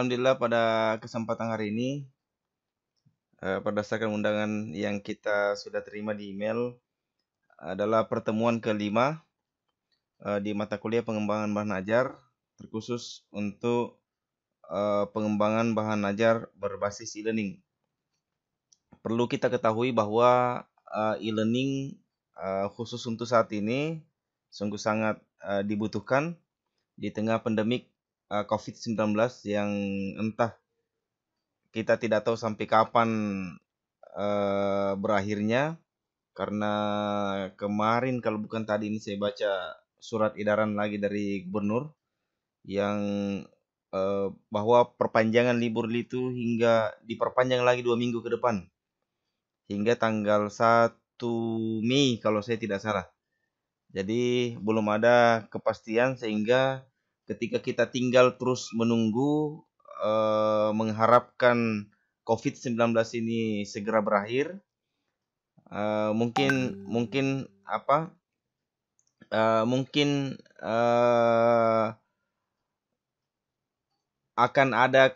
Alhamdulillah pada kesempatan hari ini, berdasarkan undangan yang kita sudah terima di email, adalah pertemuan kelima di mata kuliah pengembangan bahan ajar, terkhusus untuk pengembangan bahan ajar berbasis e-learning. Perlu kita ketahui bahwa e-learning khusus untuk saat ini sungguh sangat dibutuhkan di tengah pandemik COVID-19 yang entah kita tidak tahu sampai kapan berakhirnya, karena kemarin kalau bukan tadi ini saya baca surat edaran lagi dari gubernur yang bahwa perpanjangan libur itu hingga diperpanjang lagi 2 minggu ke depan hingga tanggal 1 Mei kalau saya tidak salah. Jadi belum ada kepastian, sehingga ketika kita tinggal terus menunggu mengharapkan COVID-19 ini segera berakhir, mungkin akan ada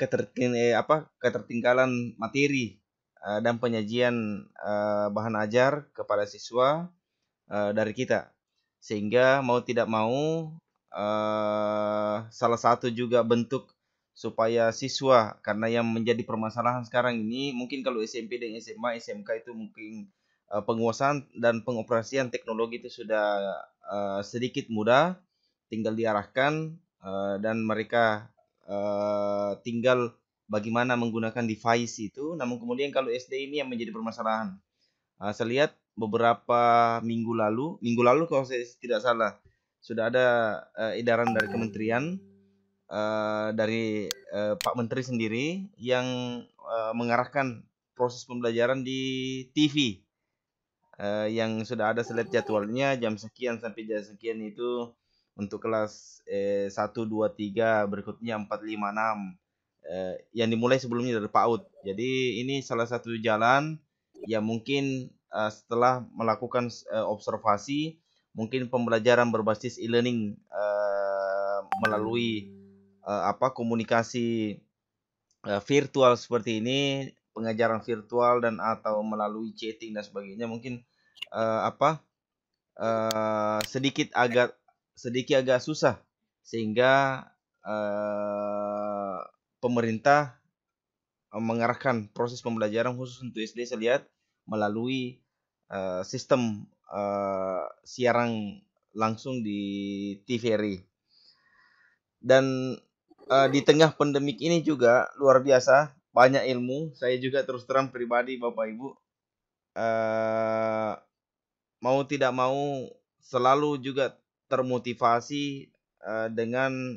ketertinggalan materi dan penyajian bahan ajar kepada siswa dari kita, sehingga mau tidak mau salah satu juga bentuk supaya siswa, karena yang menjadi permasalahan sekarang ini mungkin kalau SMP dan SMA, SMK itu mungkin penguasaan dan pengoperasian teknologi itu sudah sedikit mudah, tinggal diarahkan dan mereka tinggal bagaimana menggunakan device itu. Namun kemudian kalau SD ini yang menjadi permasalahan. Saya lihat beberapa minggu lalu kalau saya tidak salah, sudah ada edaran dari kementerian, dari Pak Menteri sendiri yang mengarahkan proses pembelajaran di TV, yang sudah ada slide jadwalnya jam sekian sampai jam sekian itu untuk kelas 1, 2, 3, berikutnya 4, 5, 6, yang dimulai sebelumnya dari PAUD. Jadi ini salah satu jalan yang mungkin setelah melakukan observasi, mungkin pembelajaran berbasis e-learning melalui komunikasi virtual seperti ini, pengajaran virtual dan atau melalui chatting dan sebagainya, mungkin sedikit agak susah, sehingga pemerintah mengarahkan proses pembelajaran khusus untuk SD, saya lihat melalui sistem siaran langsung di TVRI. Dan di tengah pandemik ini juga luar biasa banyak ilmu. Saya juga terus terang pribadi, Bapak Ibu, mau tidak mau selalu juga termotivasi dengan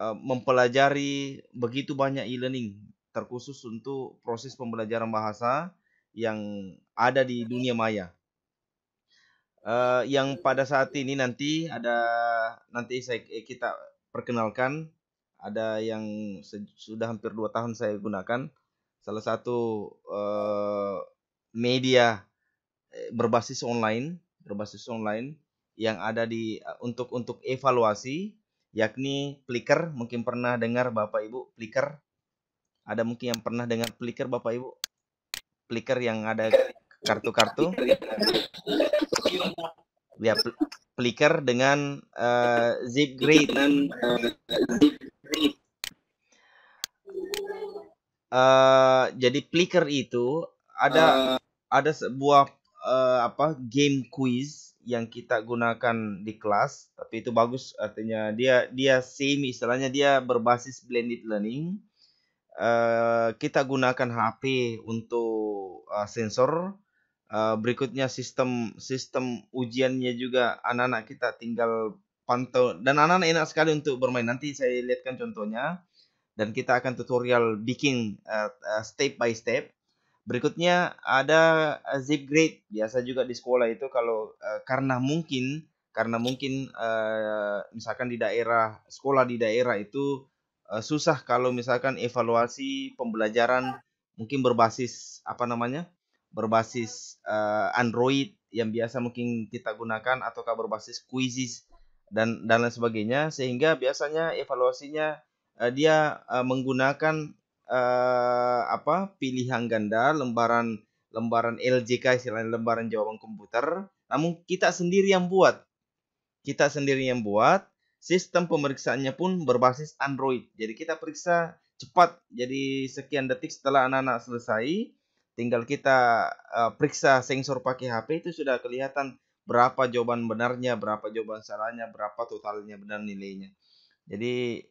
mempelajari begitu banyak e-learning, terkhusus untuk proses pembelajaran bahasa yang ada di dunia maya. Yang pada saat ini nanti kita perkenalkan, ada yang sudah hampir 2 tahun saya gunakan, salah satu media berbasis online yang ada di untuk evaluasi, yakni Plickr. Mungkin pernah dengar Bapak Ibu Plickr? Ada mungkin yang pernah dengar Plickr Bapak Ibu? Plickr yang ada kartu-kartu. Ya, Plickr dengan Zipgrade. Jadi Plickr itu ada sebuah game quiz yang kita gunakan di kelas, tapi itu bagus, artinya dia semi, istilahnya dia berbasis blended learning. Kita gunakan HP untuk sensor. Berikutnya sistem ujiannya juga anak-anak kita tinggal pantau, dan anak-anak enak sekali untuk bermain. Nanti saya lihatkan contohnya, dan kita akan tutorial bikin step by step. Berikutnya ada Zipgrade, biasa juga di sekolah itu kalau karena mungkin misalkan di sekolah di daerah itu susah kalau misalkan evaluasi pembelajaran mungkin berbasis berbasis Android yang biasa mungkin kita gunakan, ataukah berbasis quizzes dan lain sebagainya, sehingga biasanya evaluasinya dia menggunakan pilihan ganda, lembaran LJK, istilahnya lembaran jawaban komputer. Namun kita sendiri yang buat. Sistem pemeriksaannya pun berbasis Android. Jadi kita periksa cepat. Jadi sekian detik setelah anak-anak selesai, tinggal kita periksa sensor pakai HP, itu sudah kelihatan berapa jawaban benarnya, berapa jawaban salahnya, berapa totalnya benar nilainya. Jadi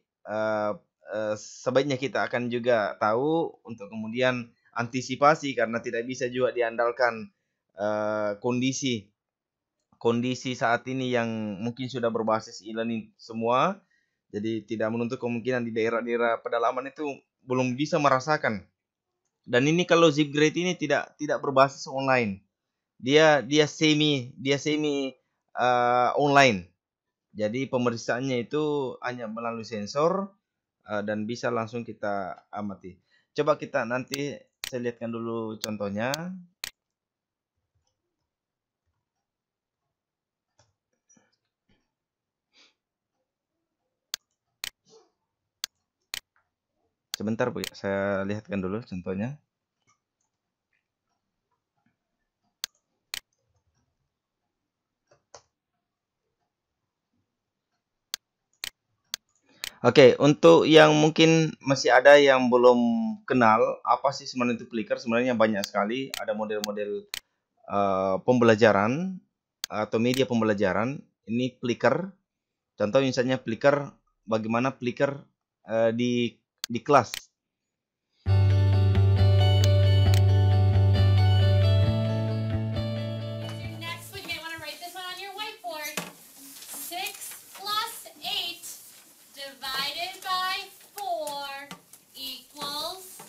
sebaiknya kita akan juga tahu untuk kemudian antisipasi, karena tidak bisa juga diandalkan kondisi saat ini yang mungkin sudah berbasis e-learning semua. Jadi tidak menuntut kemungkinan di daerah-daerah pedalaman itu belum bisa merasakan. Dan ini kalau Zipgrade ini tidak berbasis online. Dia semi online. Jadi pemeriksaannya itu hanya melalui sensor dan bisa langsung kita amati. Coba kita nanti saya lihatkan dulu contohnya. Sebentar Bu, saya lihatkan dulu contohnya. Oke, untuk yang mungkin masih ada yang belum kenal apa sih sebenarnya itu Flickr, sebenarnya banyak sekali. Ada model-model pembelajaran atau media pembelajaran. Ini Flickr. Contoh misalnya Flickr, bagaimana Flickr di kelas. Next, we may want to write this one on your whiteboard. 6 plus 8 divided by 4 equals.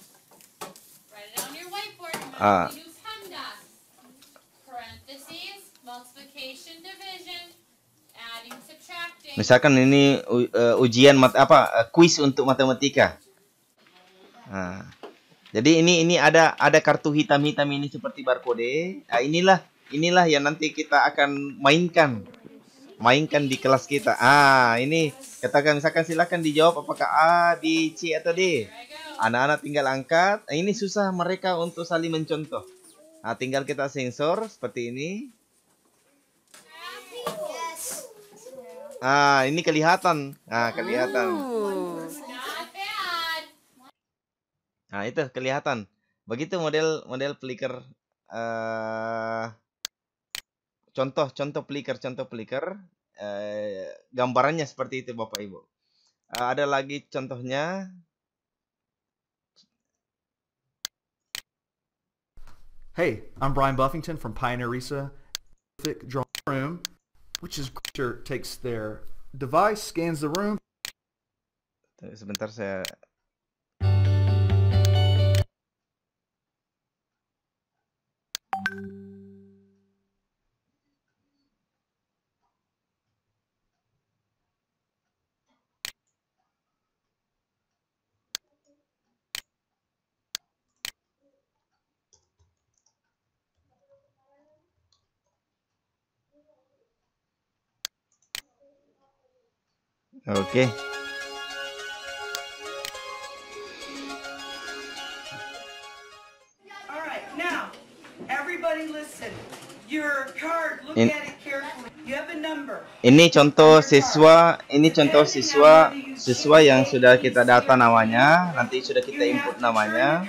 Write it on your whiteboard. Remember, we use PEMDAS. Parentheses, multiplication, division, adding, subtracting. Misalkan ini ujian kuis untuk matematika. Nah, jadi ini ada kartu hitam-hitam ini seperti barcode. Nah, inilah yang nanti kita akan mainkan di kelas kita. Ini katakan misalkan silakan dijawab apakah A, B, C atau D. Anak-anak tinggal angkat. Ini susah mereka untuk saling mencontoh. Nah, tinggal kita sensor seperti ini. Ini kelihatan. Kelihatan. Nah, itu kelihatan. Begitu model Flickr. Contoh Flickr. Gambarannya seperti itu Bapak Ibu. Ada lagi contohnya. Hey, I'm Brian Buffington from Pioneer RISA. Drawing room, which is takes their device, scans the room. Sebentar saya. Oke. Alright, now, everybody listen. Your card, look at it carefully. You have a number. Ini contoh siswa yang sudah kita data namanya, nanti sudah kita input namanya.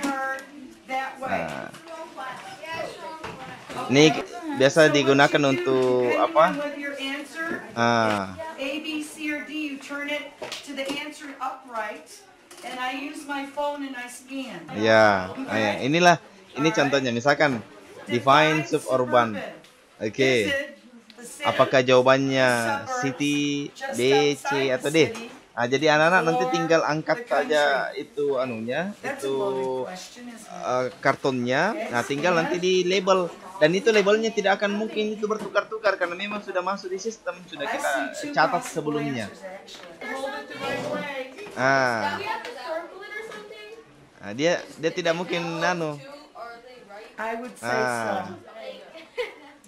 Nah, ini biasa digunakan untuk apa? A, B, C, or D. You turn it to the answer upright, and I use my phone and I scan. Ya, ini contohnya. Misalkan define suburban. Oke. Apakah jawabannya city, B, C atau D? Nah, jadi anak-anak nanti tinggal angkat saja itu kartonnya. Nah, tinggal nanti di label. Dan itu labelnya tidak akan mungkin itu bertukar-tukar karena memang sudah masuk di sistem, sudah kita catat sebelumnya. Nah, dia tidak mungkin I would say so.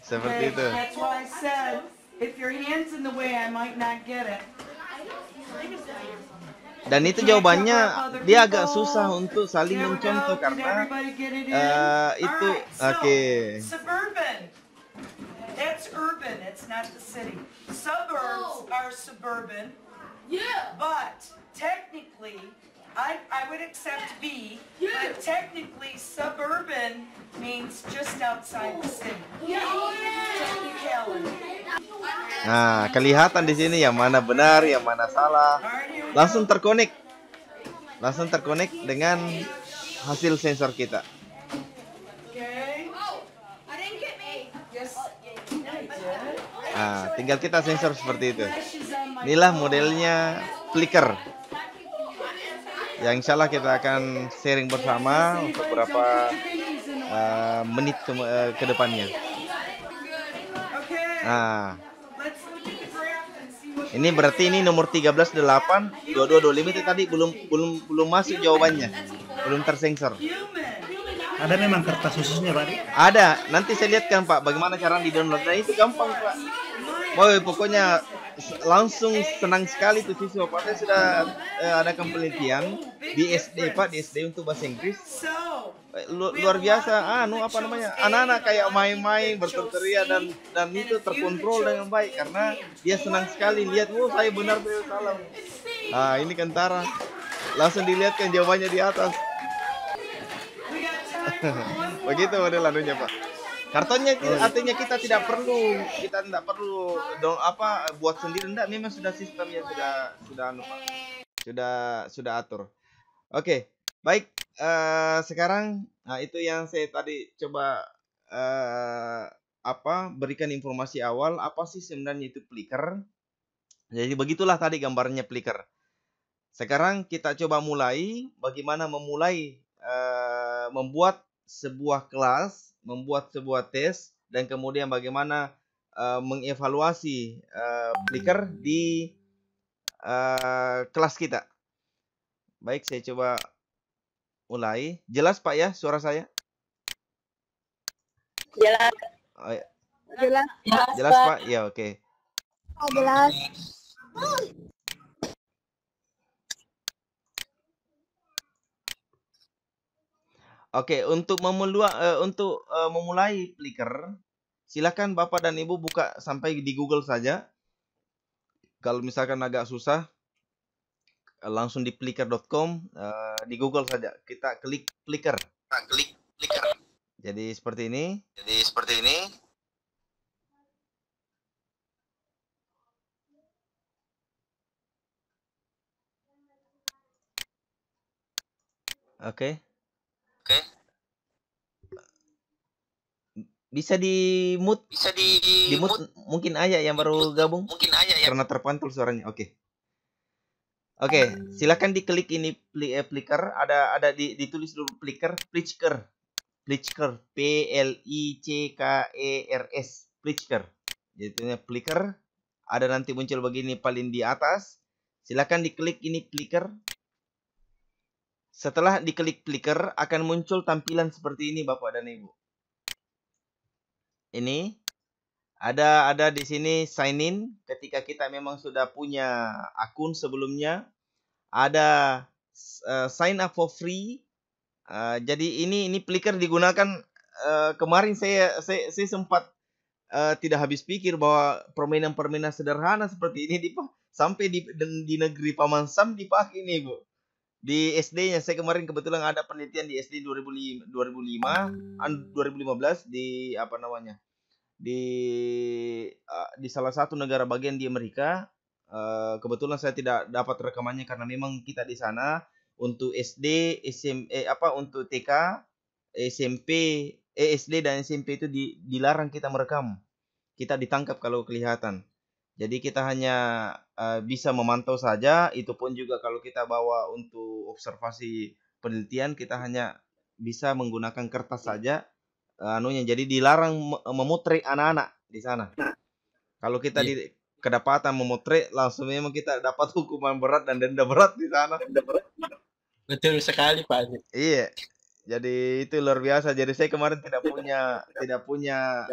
Seperti itu. That's why I said If your hand's in the way, I might not get it. Dan itu jawabannya dia agak susah untuk saling mencontoh karena itu oke. Suburban. That's urban. It's not the city. Suburbs are suburban. Yeah. But technically, I would accept B. But technically, suburban means just outside the city. Technicality. Nah, kelihatan di sini yang mana benar, yang mana salah. Langsung terkonek dengan hasil sensor kita. Okay. Nah, tinggal kita sensor seperti itu. Inilah modelnya flicker. Yang insya Allah kita akan sharing bersama untuk beberapa menit ke depannya. Nah, ini berarti ini nomor 13 8 22 25 itu tadi belum masuk jawabannya. Belum tersensor. Ada memang kertas khususnya, Pak? Ada. Nanti saya lihatkan, Pak, bagaimana cara di-download. Nah, itu gampang, Pak. Wah, pokoknya langsung senang sekali tuh siswa. Pak, saya sudah adakan penelitian di SD, Pak, di SD untuk bahasa Inggris. Luar biasa. Apa namanya? Anak-anak kayak main-main, berteriak dan itu terkontrol dengan baik karena dia senang sekali lihat, saya benar saya salah. Ini Kentara. Langsung dilihatkan jawabannya di atas. Begitu model anunya, Pak. Kartonnya artinya kita tidak perlu buat sendiri, enggak, memang sudah sistemnya sudah atur. Oke, baik. Sekarang itu yang saya tadi coba berikan informasi awal apa sih sebenarnya itu flicker. Jadi begitulah tadi gambarnya flicker. Sekarang kita coba mulai bagaimana memulai membuat sebuah kelas, membuat sebuah tes, dan kemudian bagaimana mengevaluasi flicker di kelas kita. Baik, saya coba mulai. Jelas, Pak, ya suara saya? Jelas. Oh, ya. Jelas, Pak? Ya, oke. Jelas. Oke, untuk memulai flicker, silakan Bapak dan Ibu buka sampai di Google saja. Kalau misalkan agak susah, langsung di flickr.com, di Google saja. Kita klik flicker. Jadi seperti ini. Oke. Bisa di mute mungkin Ayah yang baru gabung. Karena terpantul suaranya. Oke, silakan diklik ini flicker, ada ditulis dulu flicker. Flickr, P-L-I-C-K-E-R-S, Flickr. Jadinya flicker, ada nanti muncul begini paling di atas. Silakan diklik ini flicker. Setelah diklik flicker akan muncul tampilan seperti ini, Bapak dan Ibu. Ini ada di sini sign in. Ketika kita memang sudah punya akun sebelumnya, ada sign up for free. Jadi ini flicker digunakan. Kemarin saya sempat tidak habis pikir bahwa permainan sederhana seperti ini sampai di negeri Paman Sam dipakai nih, Bu. Di SD-nya saya kemarin kebetulan ada penelitian di SD 2015 di di salah satu negara bagian di Amerika. Kebetulan saya tidak dapat rekamannya karena memang kita di sana untuk SD, untuk TK, SMP, SD dan SMP itu dilarang kita merekam. Kita ditangkap kalau kelihatan. Jadi kita hanya bisa memantau saja. Itu pun juga kalau kita bawa untuk observasi penelitian, kita hanya bisa menggunakan kertas saja. Jadi dilarang memotret anak-anak di sana. Kalau kita kedapatan memotret, langsung memang kita dapat hukuman berat dan denda berat di sana. Betul sekali, Pak. Iya. Jadi itu luar biasa. Jadi saya kemarin tidak punya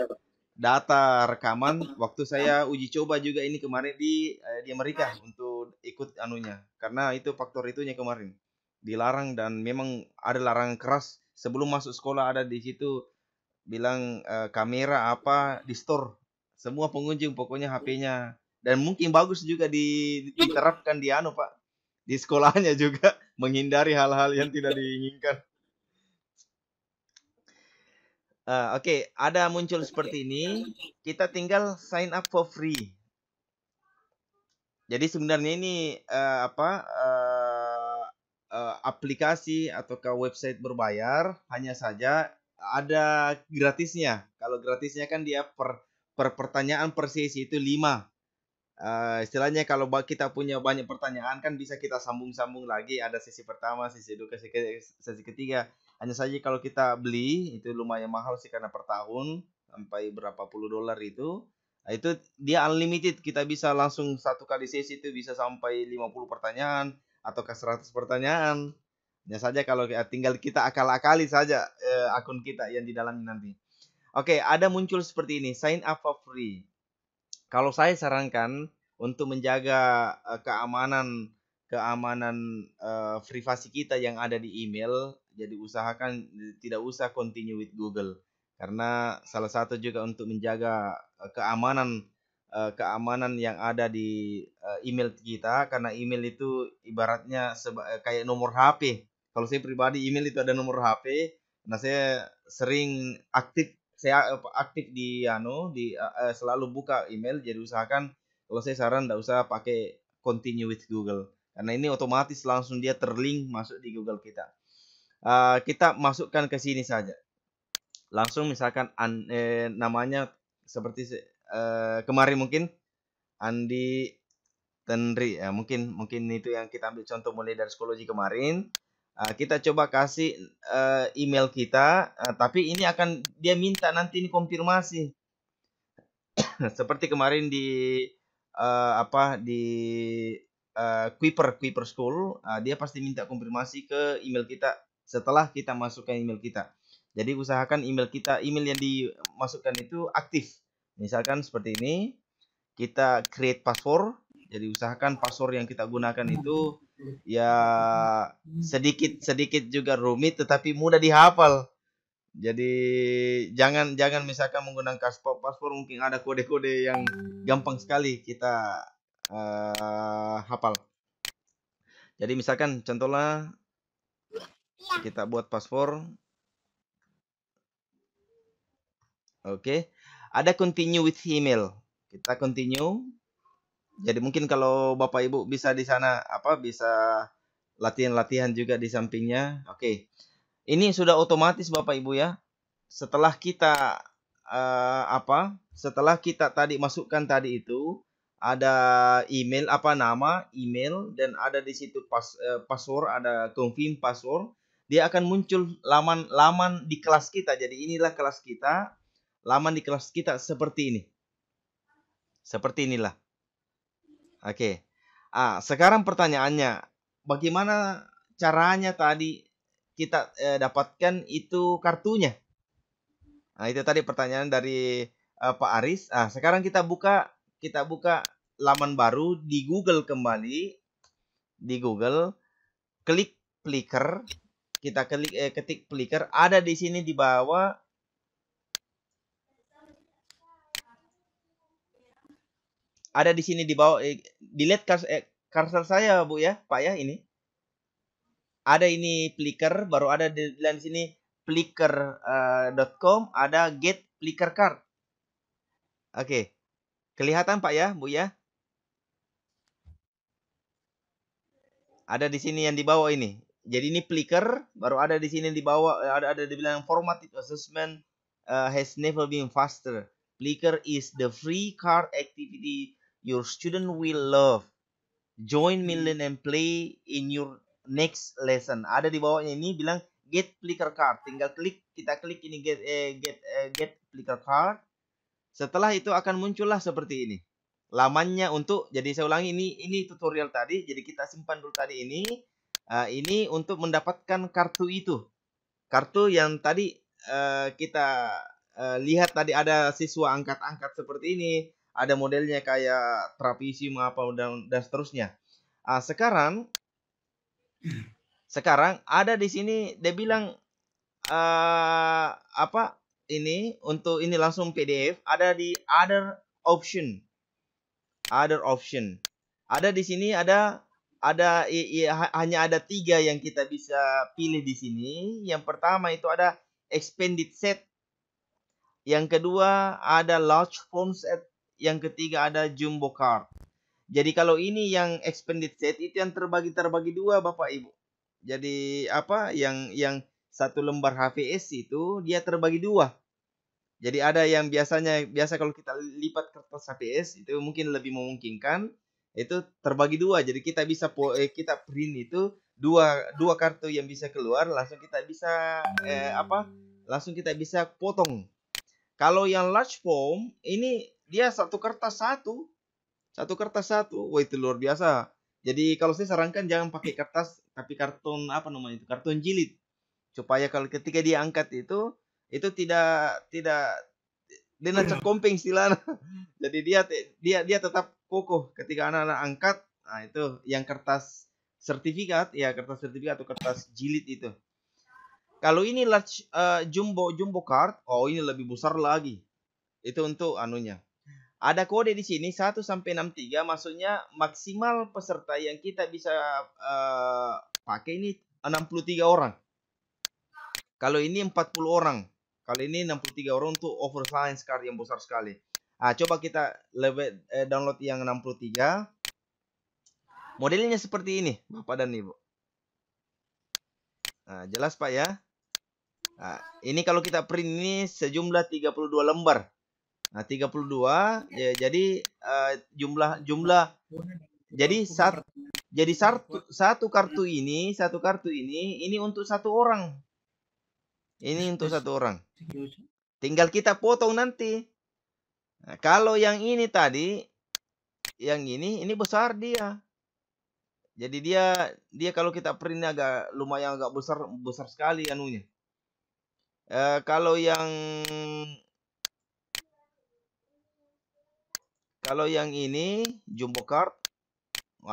data rekaman waktu saya uji coba juga ini kemarin di Amerika untuk ikut anunya. Karena itu faktor itunya kemarin. Dilarang dan memang ada larangan keras sebelum masuk sekolah ada di situ bilang kamera apa di store. Semua pengunjung pokoknya HP-nya dan mungkin bagus juga diterapkan di anu Pak di sekolahnya juga menghindari hal-hal yang tidak diinginkan. Oke, ada muncul seperti ini. Kita tinggal sign up for free. Jadi sebenarnya ini aplikasi ataukah website berbayar. Hanya saja ada gratisnya. Kalau gratisnya kan dia per pertanyaan per sesi itu 5. Istilahnya kalau kita punya banyak pertanyaan kan bisa kita sambung-sambung lagi. Ada sesi pertama, sesi kedua, sesi ketiga. Hanya saja kalau kita beli itu lumayan mahal sih karena per tahun sampai berapa puluh dolar itu. Nah, itu dia unlimited. Kita bisa langsung satu kali sesi itu bisa sampai 50 pertanyaan ataukah 100 pertanyaan. Hanya saja kalau tinggal kita akal-akali saja akun kita yang di dalamnya nanti. Oke, ada muncul seperti ini, sign up for free. Kalau saya sarankan untuk menjaga keamanan privasi kita yang ada di email, jadi usahakan tidak usah continue with Google karena salah satu juga untuk menjaga keamanan yang ada di email kita karena email itu ibaratnya kayak nomor HP. Kalau saya pribadi email itu ada nomor HP, nah saya sering aktif di selalu buka email, jadi usahakan kalau saya saran tidak usah pakai continue with Google karena ini otomatis langsung dia terlink masuk di Google kita. Kita masukkan ke sini saja. Langsung misalkan namanya seperti kemarin mungkin Andi Tenri ya, mungkin itu yang kita ambil contoh mulai dari psikologi kemarin. Kita coba kasih email kita, tapi ini akan dia minta nanti ini konfirmasi. Seperti kemarin di Kuiper School, dia pasti minta konfirmasi ke email kita setelah kita masukkan email kita. Jadi usahakan email yang dimasukkan itu aktif. Misalkan seperti ini, kita create password. Jadi usahakan password yang kita gunakan itu ya sedikit juga rumit tetapi mudah dihafal. Jadi jangan misalkan menggunakan password mungkin ada kode-kode yang gampang sekali kita hafal. Jadi misalkan contohnya kita buat password. Oke. Ada continue with email. Kita continue. Jadi mungkin kalau Bapak Ibu bisa di sana bisa latihan-latihan juga di sampingnya. Oke. Ini sudah otomatis Bapak Ibu ya. Setelah kita setelah kita tadi masukkan tadi itu ada email nama email dan ada di situ password, ada confirm password. Dia akan muncul laman di kelas kita. Jadi inilah kelas kita. Laman di kelas kita seperti ini. Seperti inilah. Oke. Sekarang pertanyaannya, bagaimana caranya tadi kita dapatkan itu kartunya? Nah, itu tadi pertanyaan dari Pak Aris. Sekarang kita buka laman baru di Google kembali. Di Google, klik Flickr. Kita ketik Flickr. Ada di sini di bawah. Ada di sini di bawah. Dilihat cursor saya Bu ya, Pak ya ini. Ada ini Flickr, baru ada di sini flickr.com, ada get Flickr card. Oke. Kelihatan Pak ya, Bu ya? Ada di sini yang di bawah ini. Jadi ini Flickr, baru ada di sini di bawah ada dibilang formative assessment has never been faster. Flickr is the free card activity your student will love. Join Millen and play in your next lesson. Ada di bawahnya ini bilang get Flickr card. Tinggal kita klik ini get Flickr card. Setelah itu akan muncullah seperti ini. Lamannya jadi saya ulangi ini tutorial tadi. Jadi kita simpan dulu tadi ini. Ini untuk mendapatkan kartu itu. Kartu yang tadi kita lihat tadi ada siswa angkat-angkat seperti ini, ada modelnya kayak trapesium apa dan seterusnya. Sekarang ada di sini dia bilang apa ini untuk ini langsung PDF ada di other option. Ada di sini hanya ada 3 yang kita bisa pilih di sini. Yang pertama itu ada expanded set. Yang kedua ada large form set. Yang ketiga ada jumbo card. Jadi kalau ini yang expanded set itu yang terbagi 2 Bapak Ibu. Jadi apa yang satu lembar HVS itu dia terbagi 2. Jadi ada yang biasa kalau kita lipat kertas HVS itu mungkin lebih memungkinkan itu terbagi 2. Jadi kita bisa kita print itu dua kartu yang bisa keluar langsung kita bisa langsung kita bisa potong. Kalau yang large form ini dia satu kertas satu. Wah itu luar biasa. Jadi kalau saya sarankan jangan pakai kertas tapi karton karton jilid supaya kalau ketika dia angkat itu tidak dia nacak kompeng istilahnya. Jadi dia tetap kokoh ketika anak-anak angkat. Nah itu yang kertas sertifikat atau kertas jilid itu. Kalau ini large jumbo card, ini lebih besar lagi. Itu untuk anunya. Ada kode di sini 1 sampai 63, maksudnya maksimal peserta yang kita bisa pakai ini 63 orang. Kalau ini 40 orang. Kalau ini 63 orang untuk oversize card yang besar sekali. Coba kita download yang 63. Modelnya seperti ini, Bapak dan Ibu. Jelas Pak ya. Ini kalau kita print ini sejumlah 32 lembar. 32 ya, jadi jumlah jadi satu kartu ini untuk 1 orang. Ini untuk 1 orang. Tinggal kita potong nanti. Kalau yang ini tadi, yang ini besar dia. Jadi dia kalau kita print lumayan agak besar sekali anunya. Kalau yang ini jumbo card,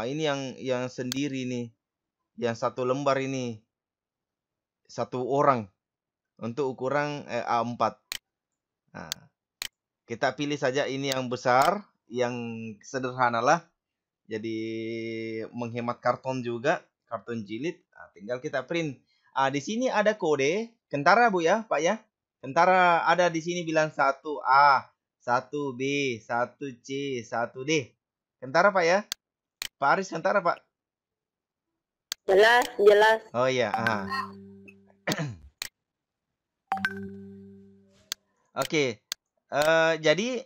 ini yang sendiri nih, yang 1 lembar ini 1 orang untuk ukuran A4. Kita pilih saja ini yang besar, yang sederhana lah. Jadi menghemat karton juga, karton jilid. Tinggal kita print. Di sini ada kode Kentara Bu ya, Pak ya. Kentara ada di sini bilang 1A, 1B, 1C, 1D. Kentara Pak ya. Pak Aris Kentara Pak. Jelas. Oh iya. Oke. Jadi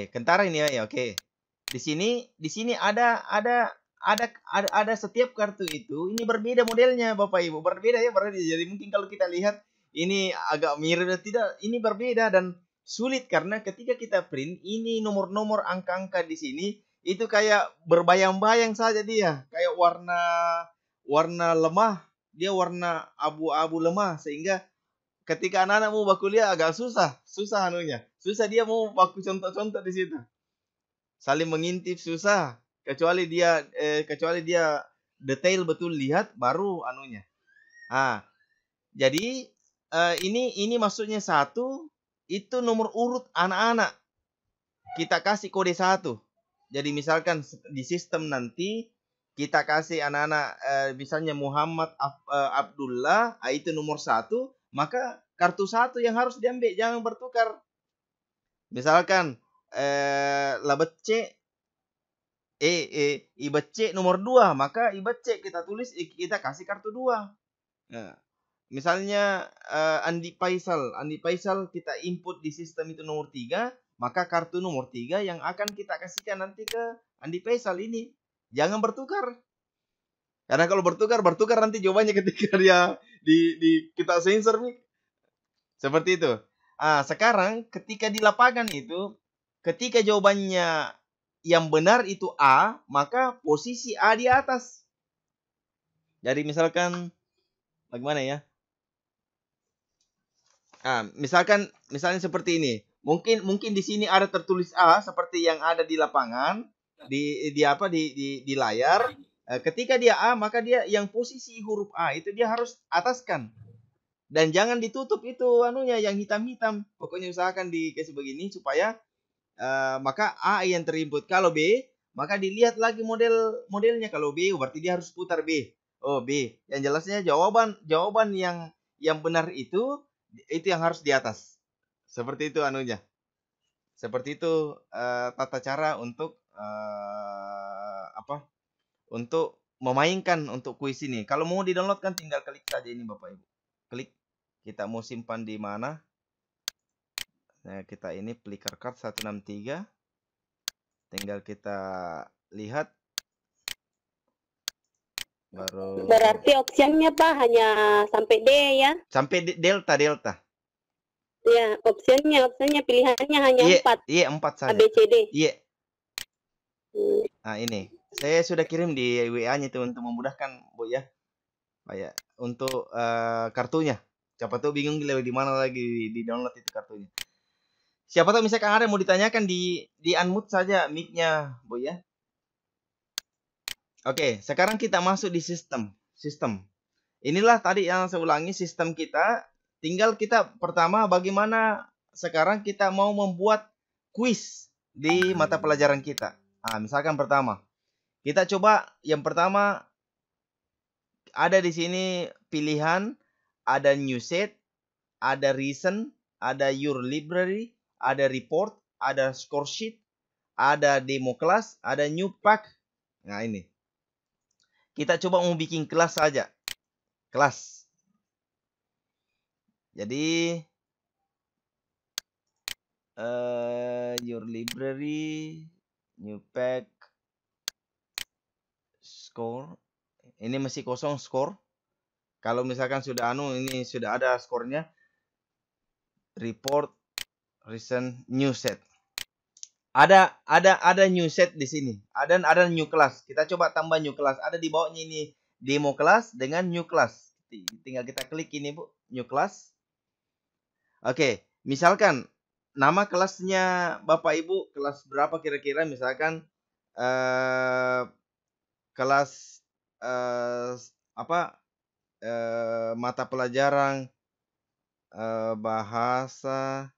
Kentara ini ya. Oke. Di sini ada setiap kartu itu ini berbeda modelnya Bapak Ibu. Berbeda ya, Jadi mungkin kalau kita lihat ini agak mirip tidak, ini berbeda dan sulit karena ketika kita print ini nomor-nomor angka-angka di sini itu kayak berbayang-bayang saja dia, kayak warna lemah, dia warna abu-abu lemah sehingga ketika anak-anak mau baku lihat agak susah anunya. Susah dia mau baku contoh-contoh di situ. Saling mengintip susah, kecuali dia detail betul lihat baru anunya. Jadi ini maksudnya 1 itu nomor urut anak-anak. Kita kasih kode 1. Jadi misalkan di sistem nanti kita kasih anak-anak misalnya Muhammad Abdullah, itu nomor 1, maka kartu 1 yang harus diambil, jangan bertukar. Misalkan Labet C Ibet C nomor 2, maka Ibet C kita tulis, kita kasih kartu 2. Misalnya Andi Faisal kita input di sistem itu nomor 3, maka kartu nomor 3 yang akan kita kasihkan nanti ke Andi Faisal ini. Jangan bertukar. Karena kalau bertukar nanti jawabannya ketika dia kita sensor nih. Seperti itu. Sekarang ketika di lapangan itu, ketika jawabannya yang benar itu A, maka posisi A di atas. Jadi misalkan bagaimana ya? Misalnya seperti ini. Mungkin di sini ada tertulis A seperti yang ada di lapangan, di layar. Ketika dia A, maka dia yang posisi huruf A itu dia harus ataskan. Dan jangan ditutup itu anunya yang hitam-hitam. Pokoknya usahakan dikasih begini supaya maka A yang terinput. Kalau B, maka dilihat lagi modelnya. Kalau B berarti dia harus putar B. Oh, B. Yang jelasnya jawaban yang benar itu yang harus di atas. Seperti itu anunya. Seperti itu tata cara untuk untuk memainkan untuk kuis ini. Kalau mau di-download kan tinggal klik saja ini Bapak Ibu. Klik. Kita mau simpan di mana? Nah, kita ini Flickr Card 163. Tinggal kita lihat. Baru. Berarti opsinya Pak hanya sampai D ya? Sampai delta. Ya, opsinya pilihannya hanya 4. Iya, 4 saja. A, B, C, D. Iya. Nah, ini. Saya sudah kirim di WA-nya itu untuk memudahkan, Bu ya. Kayak untuk kartunya. Siapa tahu bingung di mana lagi di download itu kartunya. Siapa tahu misalkan ada yang mau ditanyakan di unmute saja mic-nya, Bu ya. Oke, sekarang kita masuk di sistem. Inilah tadi yang saya ulangi sistem kita. Tinggal kita pertama bagaimana sekarang kita mau membuat kuis di mata pelajaran kita. Nah, misalkan pertama. Kita coba yang pertama ada di sini pilihan, ada new set, ada recent, ada your library, ada report, ada score sheet, ada demo class, ada new pack. Nah, ini. Kita coba mau bikin kelas saja. Kelas. Jadi your library, new pack, score. Ini masih kosong score. Kalau misalkan sudah ini sudah ada skornya. Report, recent, new set. Ada new set di sini. Ada new class. Kita coba tambah new class. Ada di bawahnya ini demo class dengan new class. Tinggal kita klik ini, Bu, new class. Oke, misalkan nama kelasnya Bapak Ibu kelas berapa kira-kira? Misalkan kelas mata pelajaran bahasa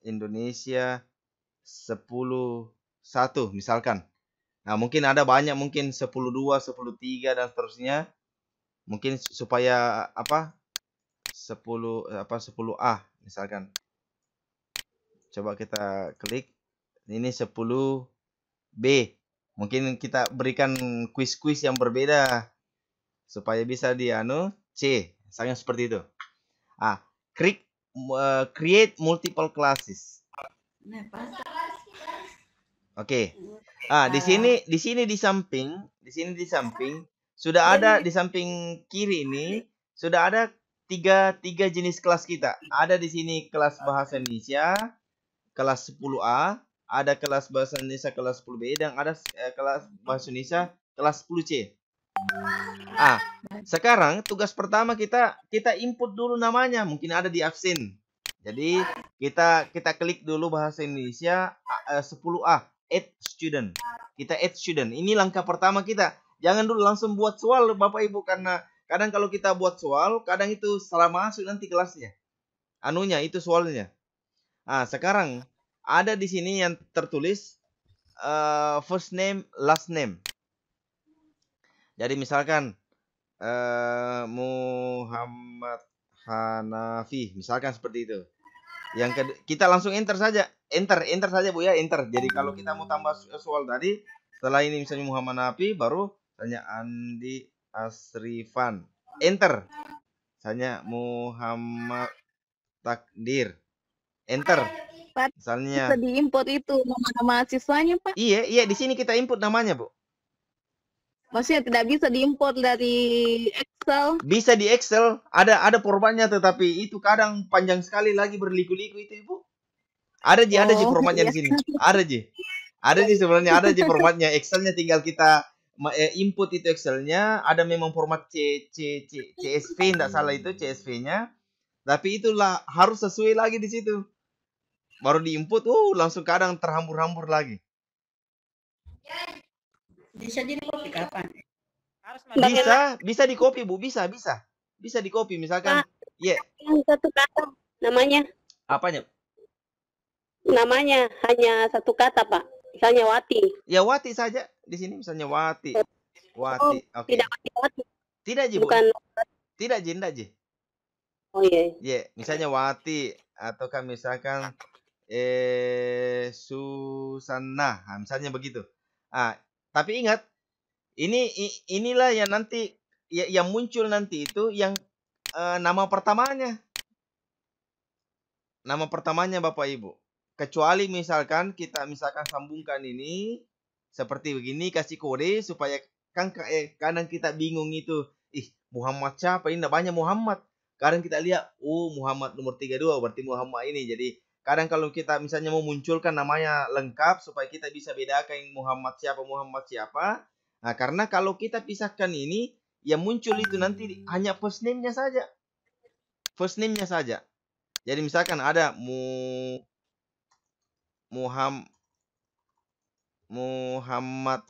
Indonesia 10.1 misalkan. Nah, mungkin ada banyak, mungkin 10.2, 10.3 dan seterusnya. Mungkin supaya 10A misalkan. Coba kita klik. Ini 10B. Mungkin kita berikan kuis-kuis yang berbeda supaya bisa di C. Misalnya seperti itu. Create multiple classes. Oke. Di sini di samping sudah ada di samping kiri ini sudah ada tiga jenis kelas kita. Ada di sini kelas bahasa Indonesia kelas 10A, ada kelas bahasa Indonesia kelas 10B dan ada kelas bahasa Indonesia kelas 10C. Sekarang tugas pertama kita input dulu namanya, mungkin ada di absen. Jadi kita klik dulu bahasa Indonesia 10A, add student. Kita add student. Ini langkah pertama kita. Jangan dulu langsung buat soal Bapak Ibu, karena kadang kalau kita buat soal, kadang itu salah masuk nanti kelasnya. Itu soalnya. Sekarang ada di sini yang tertulis first name, last name. Jadi misalkan Muhammad Hanafi, misalkan seperti itu. Kita langsung enter saja. Enter saja, Bu ya, enter. Jadi kalau kita mau tambah soal tadi, setelah ini misalnya Muhammad Hanafi, baru tanya Andi Asrifan. Enter. Misalnya Muhammad Takdir. Enter. Misalnya bisa diimport itu nama mahasiswanya, Pak? Iya, di sini kita input namanya, Bu. Maksudnya tidak bisa diimport dari Excel? Bisa di Excel, ada formatnya, tetapi itu kadang panjang sekali lagi berliku-liku itu, Ibu. Ada formatnya di sini. Ada sebenarnya ada formatnya. Excelnya tinggal kita input itu Excelnya ada memang format CSV, tidak salah itu CSV-nya. Tapi itulah harus sesuai lagi di situ. Baru diinput, langsung kadang terhambur-hambur lagi. Bisa di copy kapan? Bisa di copy Bu, bisa di copy misalkan. Yang satu kata namanya. Apanya? Namanya hanya satu kata Pak. Misalnya Wati. Ya Wati saja di sini misalnya Wati. Oke. Tidak Wati. Tidak Ji Bu. Bukan. Tidak Ji. Oh iya. Misalnya Wati ataukah misalkan Susana, misalnya begitu. Tapi ingat, inilah yang nanti yang muncul nanti itu yang nama pertamanya. Nama pertamanya Bapak Ibu. Kecuali misalkan kita sambungkan ini seperti begini, kasih kode supaya kadang kita bingung itu. Muhammad siapa? Ini banyak Muhammad. Kadang kita lihat, Muhammad nomor 32 berarti Muhammad ini. Jadi kadang kalau kita misalnya mau munculkan namanya lengkap supaya kita bisa bedakan Muhammad siapa. Nah, karena kalau kita pisahkan ini, yang muncul itu nanti hanya first name-nya saja. First name-nya saja. Jadi misalkan ada Muhammad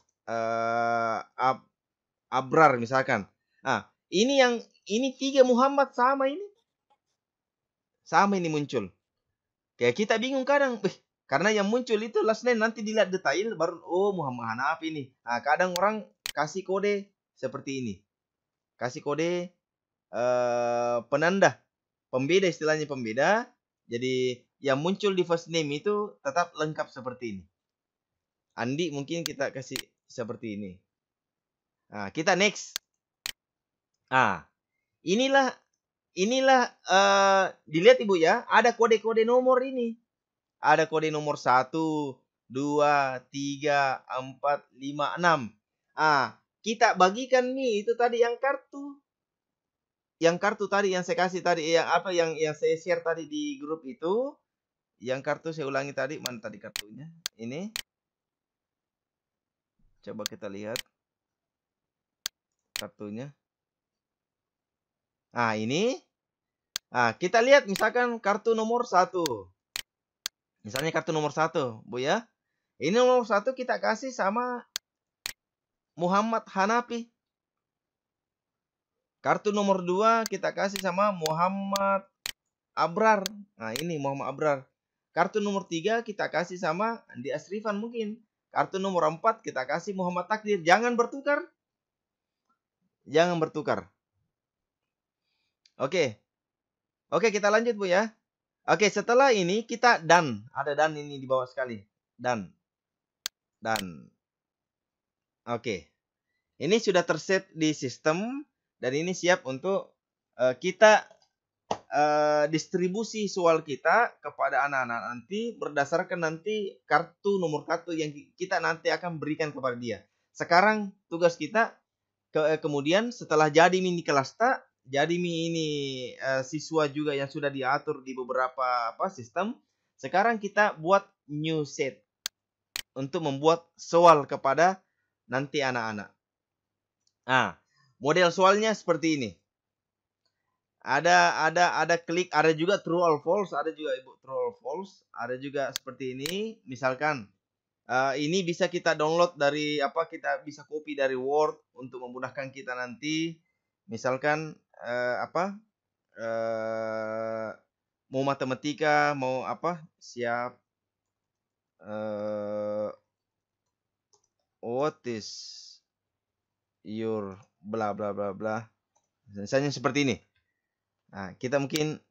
Abrar misalkan. Ini 3 Muhammad sama ini. Sama ini muncul. Kayak kita bingung kadang. Karena yang muncul itu last name nanti dilihat detail baru Muhammad Hanafi ini. Kadang orang kasih kode seperti ini. Kasih kode penanda. Pembeda istilahnya pembeda. Jadi yang muncul di first name itu tetap lengkap seperti ini. Andi mungkin kita kasih seperti ini. Kita next. Inilah dilihat Ibu ya, ada kode-kode nomor ini. Ada kode nomor 1, 2, 3, 4, 5, 6. Kita bagikan nih itu tadi yang kartu. Yang kartu tadi yang saya kasih tadi yang saya share tadi di grup itu. Yang kartu saya ulangi tadi, mana tadi kartunya? Ini. Coba kita lihat kartunya. Ini. Kita lihat misalkan kartu nomor 1. Misalnya kartu nomor 1, Bu ya. Ini nomor 1 kita kasih sama Muhammad Hanafi. Kartu nomor 2 kita kasih sama Muhammad Abrar. Ini Muhammad Abrar. Kartu nomor 3 kita kasih sama Andi Asrifan mungkin. Kartu nomor 4 kita kasih Muhammad Takdir. Jangan bertukar. Jangan bertukar. Oke, kita lanjut Bu ya. Oke, setelah ini kita done. Ada done ini di bawah sekali. Done. Oke. Ini sudah terset di sistem. Dan ini siap untuk kita distribusi soal kita kepada anak-anak nanti. Berdasarkan nanti nomor kartu yang kita nanti akan berikan kepada dia. Sekarang tugas kita kemudian setelah jadi mini kelas jadi ini siswa juga yang sudah diatur di beberapa sistem. Sekarang kita buat new set untuk membuat soal kepada nanti anak-anak. Model soalnya seperti ini. Ada klik, ada juga true or false, ada juga Ibu true or false, ada juga seperti ini. Misalkan ini bisa kita download dari kita bisa copy dari Word untuk memudahkan kita nanti. Misalkan mau matematika, mau siap. What is your bla bla bla bla. Misalnya seperti ini. Kita mungkin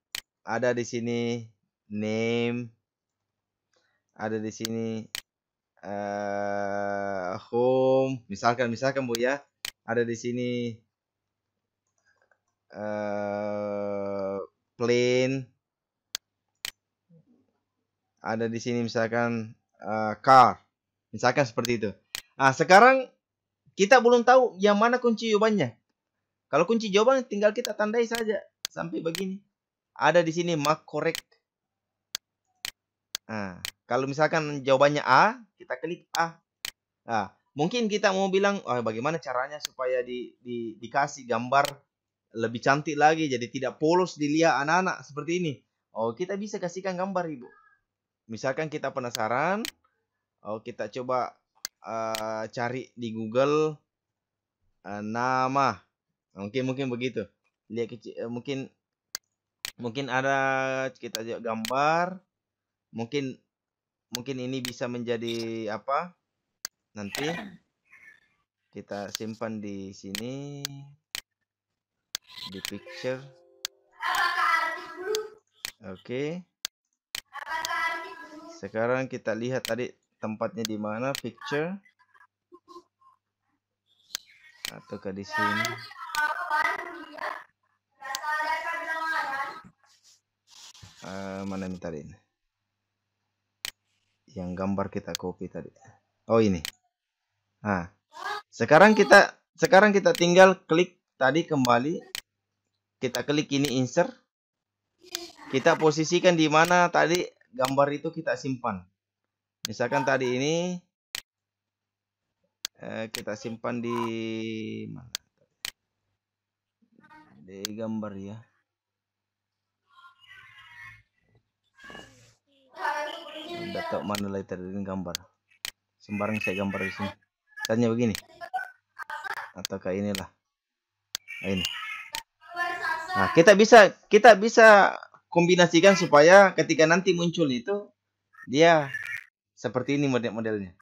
ada di sini name, ada di sini home, misalkan Bu ya. Ada di sini plane, ada di sini misalkan car, misalkan seperti itu. Sekarang kita belum tahu yang mana kunci jawabannya. Kalau kunci jawaban tinggal kita tandai saja sampai begini. Ada di sini mark correct. Kalau misalkan jawabannya A, kita klik A. Mungkin kita mau bilang, oh, bagaimana caranya supaya dikasih gambar lebih cantik lagi, jadi tidak polos dilihat anak-anak seperti ini. Oh, kita bisa kasihkan gambar, Ibu. Misalkan kita penasaran, oh, kita coba cari di Google nama. Mungkin begitu. Lihat mungkin ada kita gambar. Mungkin ini bisa menjadi apa? Nanti kita simpan di sini di picture. Oke. Sekarang kita lihat tadi tempatnya di mana, picture. Ataukah di sini? Mana ini tadi? Yang gambar kita copy tadi. Oh, ini. Nah, sekarang kita tinggal klik tadi kembali. Kita klik ini insert. Kita posisikan di mana tadi gambar itu kita simpan. Misalkan tadi ini kita simpan di mana? Di gambar ya. Tidak tahu mana lagi tadi gambar. Sembarang saya gambar di sini. Tanya begini. Ataukah inilah. Ini. Nah, kita bisa kombinasikan supaya ketika nanti muncul itu dia seperti ini modelnya.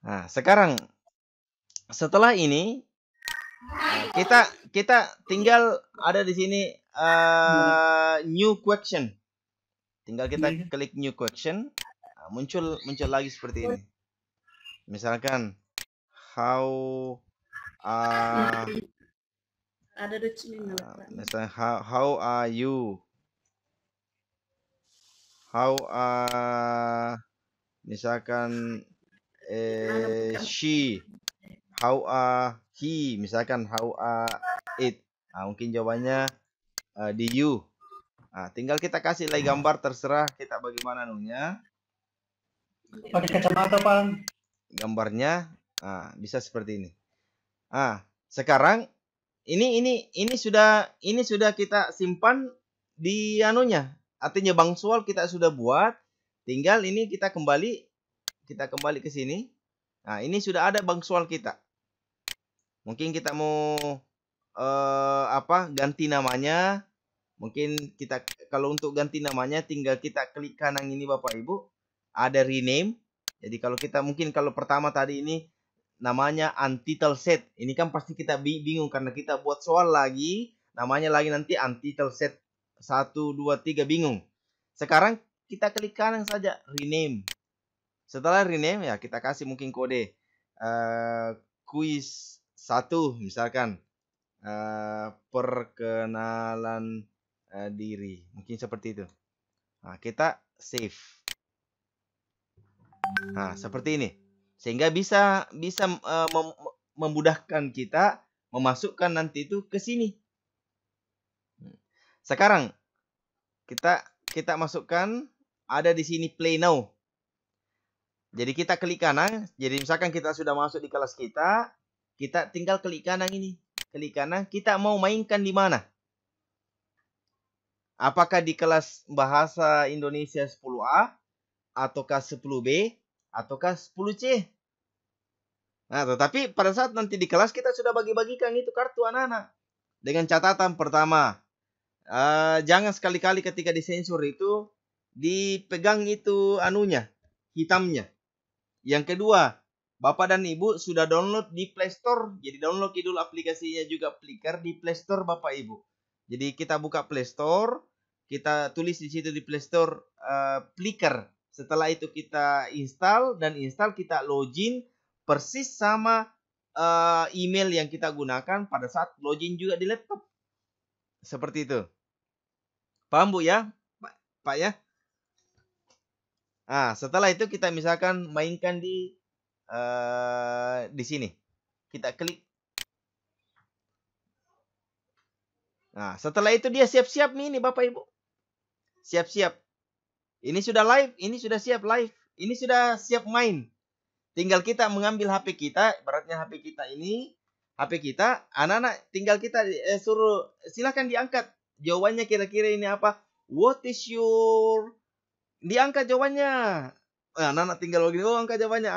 Nah, sekarang setelah ini kita tinggal ada di sini new question. Tinggal kita klik new question, muncul lagi seperti ini. Misalkan how misalnya how are you? How misalkan she, how he, misalkan how it. Nah, mungkin jawabannya di you. Nah, tinggal kita kasih lagi gambar, terserah kita bagaimana nunya. Pakai kacamata, Bang. Gambarnya bisa seperti ini. Sekarang ini sudah kita simpan di anunya. Artinya bangsual kita sudah buat. Tinggal ini kita kembali ke sini. Nah, ini sudah ada bangsual kita. Mungkin kita mau ganti namanya. Mungkin kita kalau untuk ganti namanya tinggal kita klik kanan ini Bapak Ibu. Ada rename. Jadi kalau pertama tadi ini namanya untitled set. Ini kan pasti kita bingung karena kita buat soal lagi. Namanya lagi nanti untitled set 1, 2, 3 bingung. Sekarang kita klik kanan saja rename. Setelah rename ya kita kasih mungkin kode quiz 1 misalkan. Perkenalan diri. Mungkin seperti itu. Nah, kita save. Nah, seperti ini. Sehingga bisa memudahkan kita memasukkan nanti itu ke sini. Sekarang kita masukkan ada di sini play now. Jadi kita klik kanan. Jadi misalkan kita sudah masuk di kelas kita tinggal klik kanan ini. Klik kanan, kita mau mainkan di mana? Apakah di kelas bahasa Indonesia 10A ataukah 10B ataukah 10C? Nah, tetapi pada saat nanti di kelas kita sudah bagi-bagikan itu kartu anak-anak. Dengan catatan pertama, jangan sekali-kali ketika disensor itu dipegang itu anunya, hitamnya. Yang kedua, Bapak dan Ibu sudah download di Play Store. Jadi download dulu aplikasinya juga Flickr di Play Store Bapak Ibu. Jadi kita buka Play Store, kita tulis di situ di Play Store Flickr. Setelah itu kita install kita login persis sama email yang kita gunakan pada saat login juga di laptop. Seperti itu. Paham Bu ya? Pak ya? Setelah itu kita misalkan mainkan di sini. Kita klik. Nah, setelah itu dia siap-siap nih Bapak Ibu. Siap-siap. Ini sudah live, ini sudah siap live. Ini sudah siap main. tinggal kita mengambil HP kita, ibaratnya HP kita, anak-anak tinggal kita suruh silakan diangkat. Jawabannya kira-kira ini apa? What is your... Diangkat jawabannya. Nah, anak-anak tinggal begini, oh angkat jawabannya.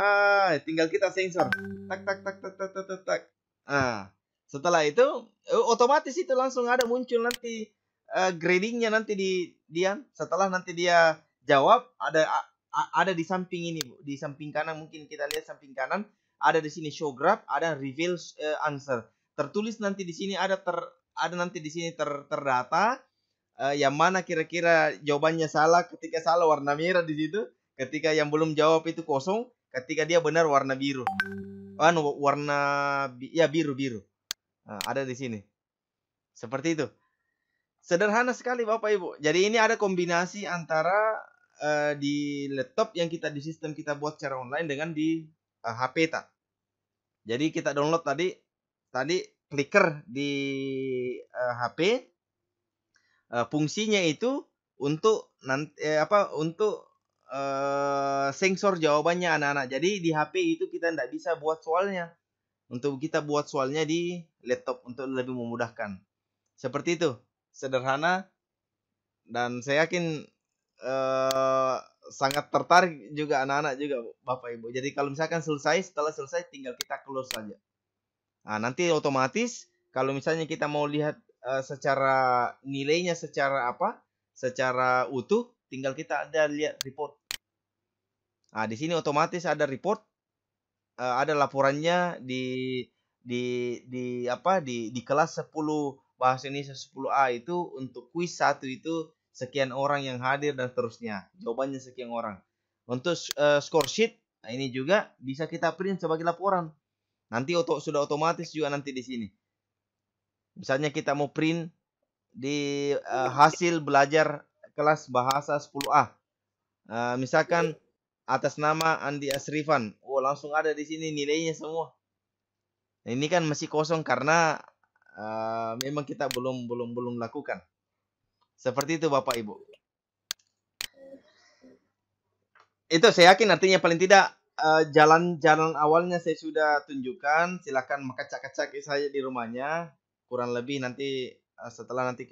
Tinggal kita sensor. Tak tak tak tak tak tak tak. Tak. Setelah itu otomatis itu langsung ada muncul nanti gradingnya nanti di dia. Setelah nanti dia jawab, ada di samping ini, Bu. Di samping kanan mungkin kita lihat samping kanan ada di sini show graph, ada reveal answer. Tertulis nanti di sini ada nanti di sini terdata yang mana kira-kira jawabannya salah. Ketika salah warna merah di situ, ketika yang belum jawab itu kosong, ketika dia benar warna biru. Biru. Nah, ada di sini. Seperti itu. Sederhana sekali Bapak Ibu. Jadi ini ada kombinasi antara di laptop yang di sistem kita buat secara online dengan di HP ta. Jadi kita download tadi clicker di HP. Fungsinya itu untuk sensor jawabannya anak-anak. Jadi di HP itu kita tidak bisa buat soalnya. Untuk kita buat soalnya di laptop untuk lebih memudahkan. Seperti itu. Sederhana. Dan saya yakin sangat tertarik juga anak-anak juga Bapak Ibu. Jadi kalau misalkan setelah selesai tinggal kita close saja. Nah, nanti otomatis kalau misalnya kita mau lihat secara nilainya secara utuh, tinggal kita ada lihat report. Nah, di sini otomatis ada report, ada laporannya di kelas 10 bahasa Indonesia 10A itu untuk kuis 1 itu sekian orang yang hadir dan seterusnya. Jawabannya sekian orang. Untuk score sheet, nah ini juga bisa kita print sebagai laporan. Nanti sudah otomatis juga nanti di sini. Misalnya kita mau print di hasil belajar kelas bahasa 10A. Misalkan atas nama Andi Asrifan. Oh, langsung ada di sini nilainya semua. Nah, ini kan masih kosong karena memang kita belum lakukan. Seperti itu Bapak Ibu. Itu saya yakin artinya paling tidak jalan awalnya saya sudah tunjukkan. Silakan kacak-kacak saya di rumahnya. Kurang lebih nanti setelah nanti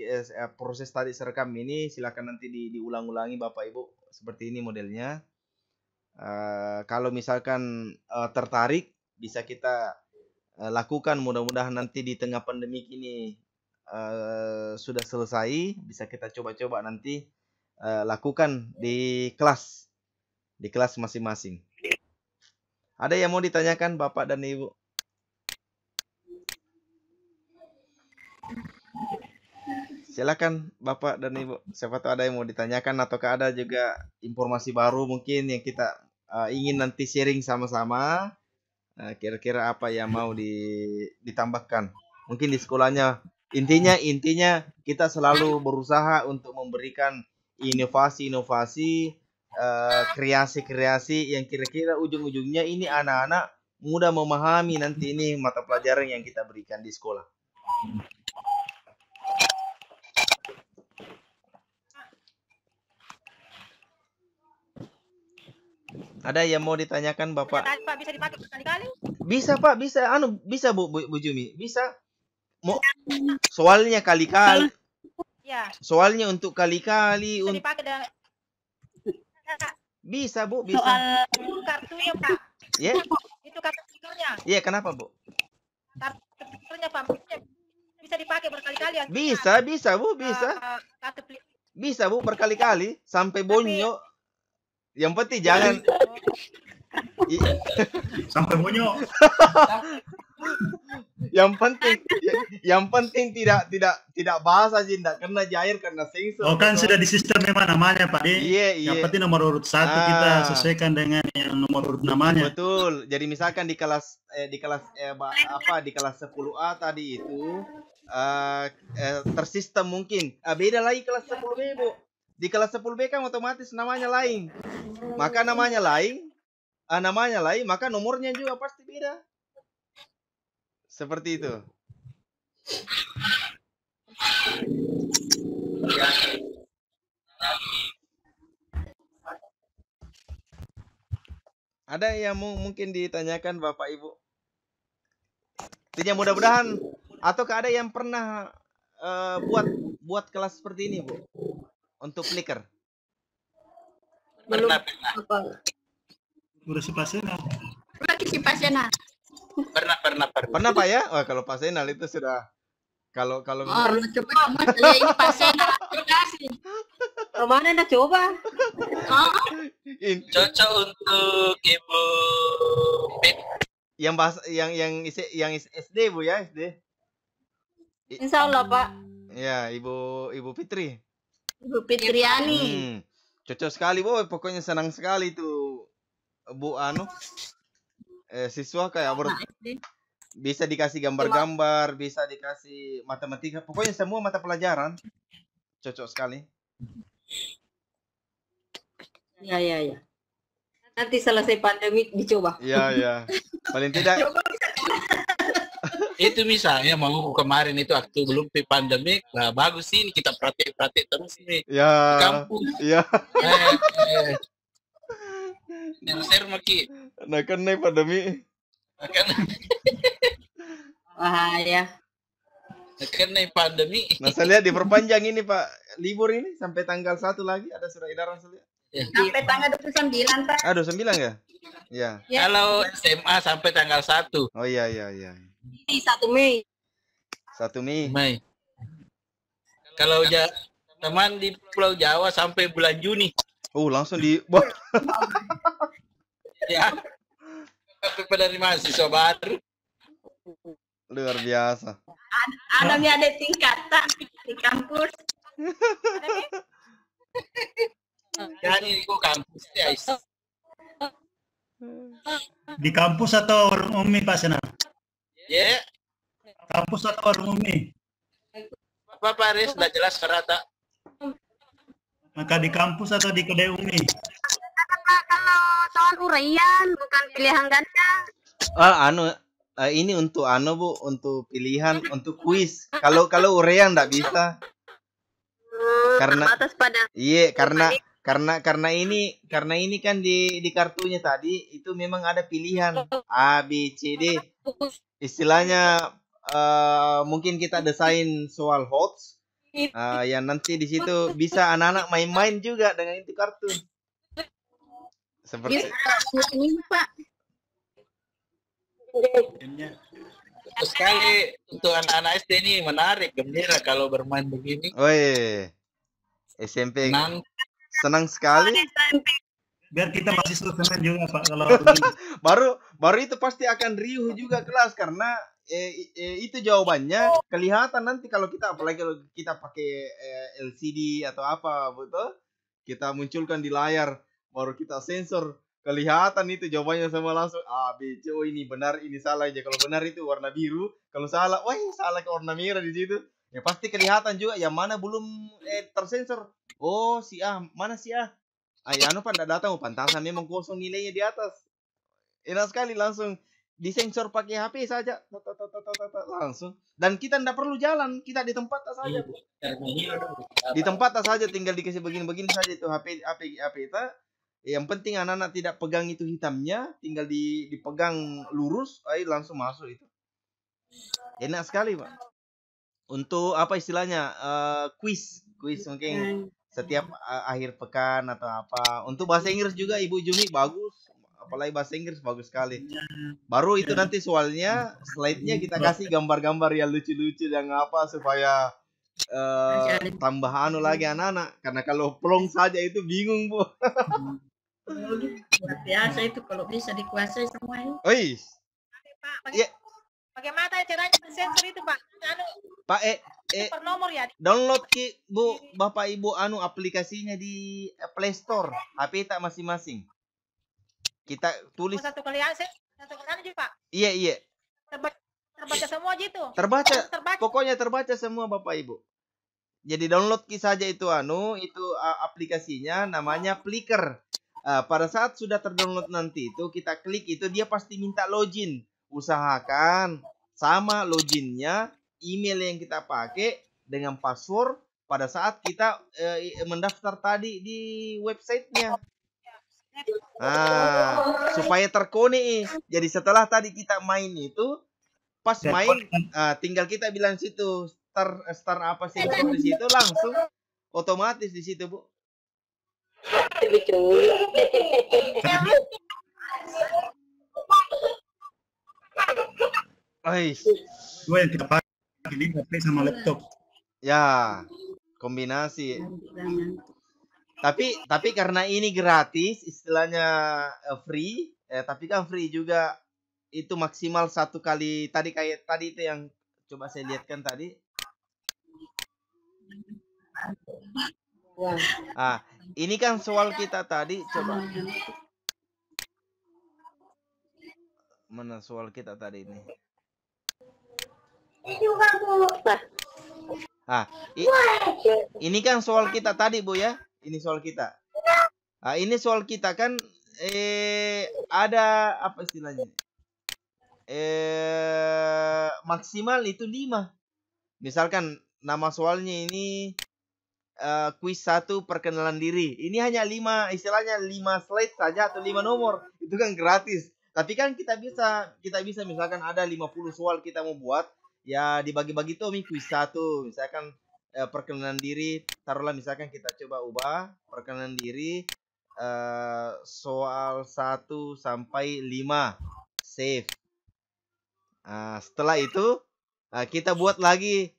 proses tadi serekam ini silakan nanti diulang-ulangi Bapak Ibu. Seperti ini modelnya. Kalau misalkan tertarik bisa kita lakukan, mudah-mudahan nanti di tengah pandemi ini sudah selesai, bisa kita coba-coba nanti lakukan di kelas masing-masing. Ada yang mau ditanyakan Bapak dan Ibu? Silakan Bapak dan Ibu, siapa tahu ada yang mau ditanyakan ataukah ada juga informasi baru mungkin yang kita ingin nanti sharing sama-sama. Kira-kira apa yang mau ditambahkan? Mungkin di sekolahnya. Intinya kita selalu berusaha untuk memberikan inovasi-inovasi, kreasi-kreasi yang kira-kira ujung-ujungnya ini anak-anak mudah memahami nanti ini mata pelajaran yang kita berikan di sekolah. Ada yang mau ditanyakan Bapak? Pak, bisa dipakai berkali-kali? Bisa Pak, bisa. Bisa Bu Jumi, bisa. Soalnya kali-kali. Ya. Soalnya untuk kali-kali. Bisa dipakai dengan... Bisa Bu, bisa. Soal kartunya Pak. Ya. Itu kartu stikernya. Iya, kenapa Bu? Kartu stikernya Pak. Bisa dipakai berkali-kali ya. Bisa Bu, bisa. Bisa Bu, berkali-kali sampai bonyok. Yang penting jangan sampai bonyok. yang penting tidak basah sih, tidak kena air karena sensor. Oh kan sudah di sistem memang namanya Pak. Iya. Yang penting nomor urut 1 kita sesuaikan dengan yang nomor urut namanya. Betul. Jadi misalkan di kelas 10A tadi itu tersistem mungkin. Beda lagi kelas 10B Bu. Di kelas 10B kan otomatis namanya lain. Maka namanya lain, maka nomornya juga pasti beda. Seperti itu. Ada yang mungkin ditanyakan Bapak Ibu? Tidak, mudah-mudahan. Ataukah ada yang pernah buat kelas seperti ini, Bu? Untuk Flickr? Pernah. Udah si Pasena. Lagi si Pasena. Pernah Pak ya? Wah, kalau Pasenal itu sudah kalau Coba Mas, ini Pasena aplikasi. Romana na coba. Cocok untuk Ibu Pip. yang bahasa yang SD, Bu ya, SD. Insya Allah Pak. Ya, Ibu Fitri. Ibu Fitriani. Cocok sekali, Bu. Pokoknya senang sekali tuh Bu siswa kayak bisa dikasih gambar-gambar, bisa dikasih matematika, pokoknya semua mata pelajaran cocok sekali. Ya. Nanti selesai pandemi dicoba. Iya. Paling tidak. Itu misalnya mau kemarin itu waktu belum pandemik, nah bagus sih kita praktek terus nih. Ya. Di kampus. Iya. Share maki. Nah kan naik pandemi. Bahaya. Karena pandemi. Nah saya lihat diperpanjang ini Pak, libur ini sampai tanggal 1 lagi ada surat edaran saya lihat. Sampai tanggal 29 Pak. 29 ya? Iya. Kalau SMA sampai tanggal 1. Oh iya. Ini 1 Mei. 1 Mei. Kalau teman di Pulau Jawa sampai bulan Juni. Langsung di Ya. Sampai penerimaan mahasiswa baru. Luar biasa. Ada tingkatan di kampus. Jadi kok kampus ya. Di kampus atau warung umi Pak Sena? Ya. Kampus atau warung umi? Pak Aris sudah jelas rata. Maka di kampus atau di kedai umi? Kalau soal uraian bukan pilihan ganda. Ini untuk Bu, untuk pilihan, untuk kuis. Kalau urean enggak bisa. Karena terbatas pada. Iya, karena ini kan di kartunya tadi itu memang ada pilihan A, B, C, D. Istilahnya mungkin kita desain soal HOTS. Yang nanti di situ bisa anak-anak main-main juga dengan itu kartu. Seperti ini Pak. Sekali untuk anak-anak SD ini menarik, gembira kalau bermain begini. SMP Senang sekali. Biar kita masih senang juga Pak kalau baru itu pasti akan riuh juga kelas karena itu jawabannya kelihatan nanti kalau kita, apalagi kalau kita pakai LCD atau apa betul, kita munculkan di layar, baru kita sensor, kelihatan itu jawabannya semua langsung A, B, C. Ini benar, ini salah aja. Kalau benar itu warna biru, kalau salah, salah ke warna merah di situ. Ya pasti kelihatan juga yang mana belum tersensor. Oh, si A, mana si A? Pak enggak datang, pantasan memang kosong nilainya di atas. Enak sekali, langsung disensor pakai HP saja. Langsung. Dan kita enggak perlu jalan, kita di tempat saja. Di tempat saja, tinggal dikasih begini-begini saja itu HP kita. Yang penting anak-anak tidak pegang itu hitamnya, tinggal dipegang lurus, langsung masuk itu. Enak sekali, Pak. Untuk apa istilahnya? Kuis mungkin setiap akhir pekan atau apa. Untuk bahasa Inggris juga Ibu Jumi bagus. Apalagi bahasa Inggris bagus sekali. Baru itu nanti soalnya slide-nya kita kasih gambar-gambar yang lucu-lucu yang apa supaya tambah lagi anak-anak. Karena kalau plong saja itu bingung, Bu. Luar biasa itu kalau bisa dikuasai semuanya. Pak, bagaimana caranya sensor itu Pak? Pak per nomor ya. Download Bu, Bapak Ibu aplikasinya di Play Store. HP tak masing-masing. Kita tulis satu kali aja Pak. Iya. Terbaca semua gitu. Terbaca. Pokoknya terbaca semua Bapak Ibu. Jadi download saja itu aplikasinya namanya Flickr. Pada saat sudah terdownload nanti itu kita klik itu, dia pasti minta login. Usahakan sama loginnya email yang kita pakai dengan password pada saat kita mendaftar tadi di websitenya. Supaya terkonek. Jadi setelah tadi kita main itu, pas main tinggal kita bilang situ start apa sih di situ, langsung otomatis di situ, Bu. Gue yang kita pakai ini HP sama laptop. Ya, kombinasi. Tapi karena ini gratis, istilahnya free, tapi kan free juga itu maksimal 1 kali. Tadi kayak tadi itu yang coba saya lihatkan tadi. Ini kan soal kita tadi, coba. Mana soal kita tadi ini? Ini kan soal kita tadi, Bu ya. Ini soal kita. Ini soal kita kan ada apa istilahnya? Maksimal itu 5. Misalkan nama soalnya ini kuis 1 perkenalan diri. Ini hanya 5, istilahnya 5 slide saja atau 5 nomor. Itu kan gratis. Tapi kan kita bisa misalkan ada 50 soal kita mau buat, ya dibagi-bagi tuh kuis 1. Misalkan perkenalan diri, taruhlah misalkan kita coba ubah perkenalan diri soal 1 sampai 5. Save. Setelah itu kita buat lagi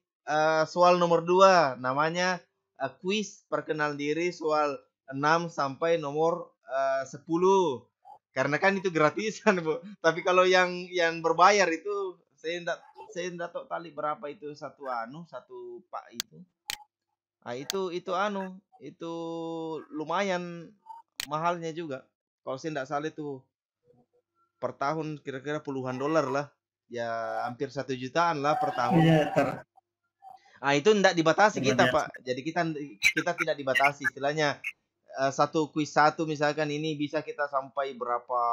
soal nomor 2, namanya kuis perkenalan diri soal 6 sampai nomor 10. Karena kan itu gratisan, Bu. Tapi kalau yang berbayar itu saya enggak tahu tali berapa itu satu pak itu. Itu lumayan mahalnya juga. Kalau saya enggak salah itu per tahun kira-kira puluhan dolar lah. Ya hampir 1 jutaan lah per tahun. Itu enggak dibatasi kita, Pak. Jadi kita tidak dibatasi, istilahnya satu kuis 1 misalkan ini bisa kita sampai berapa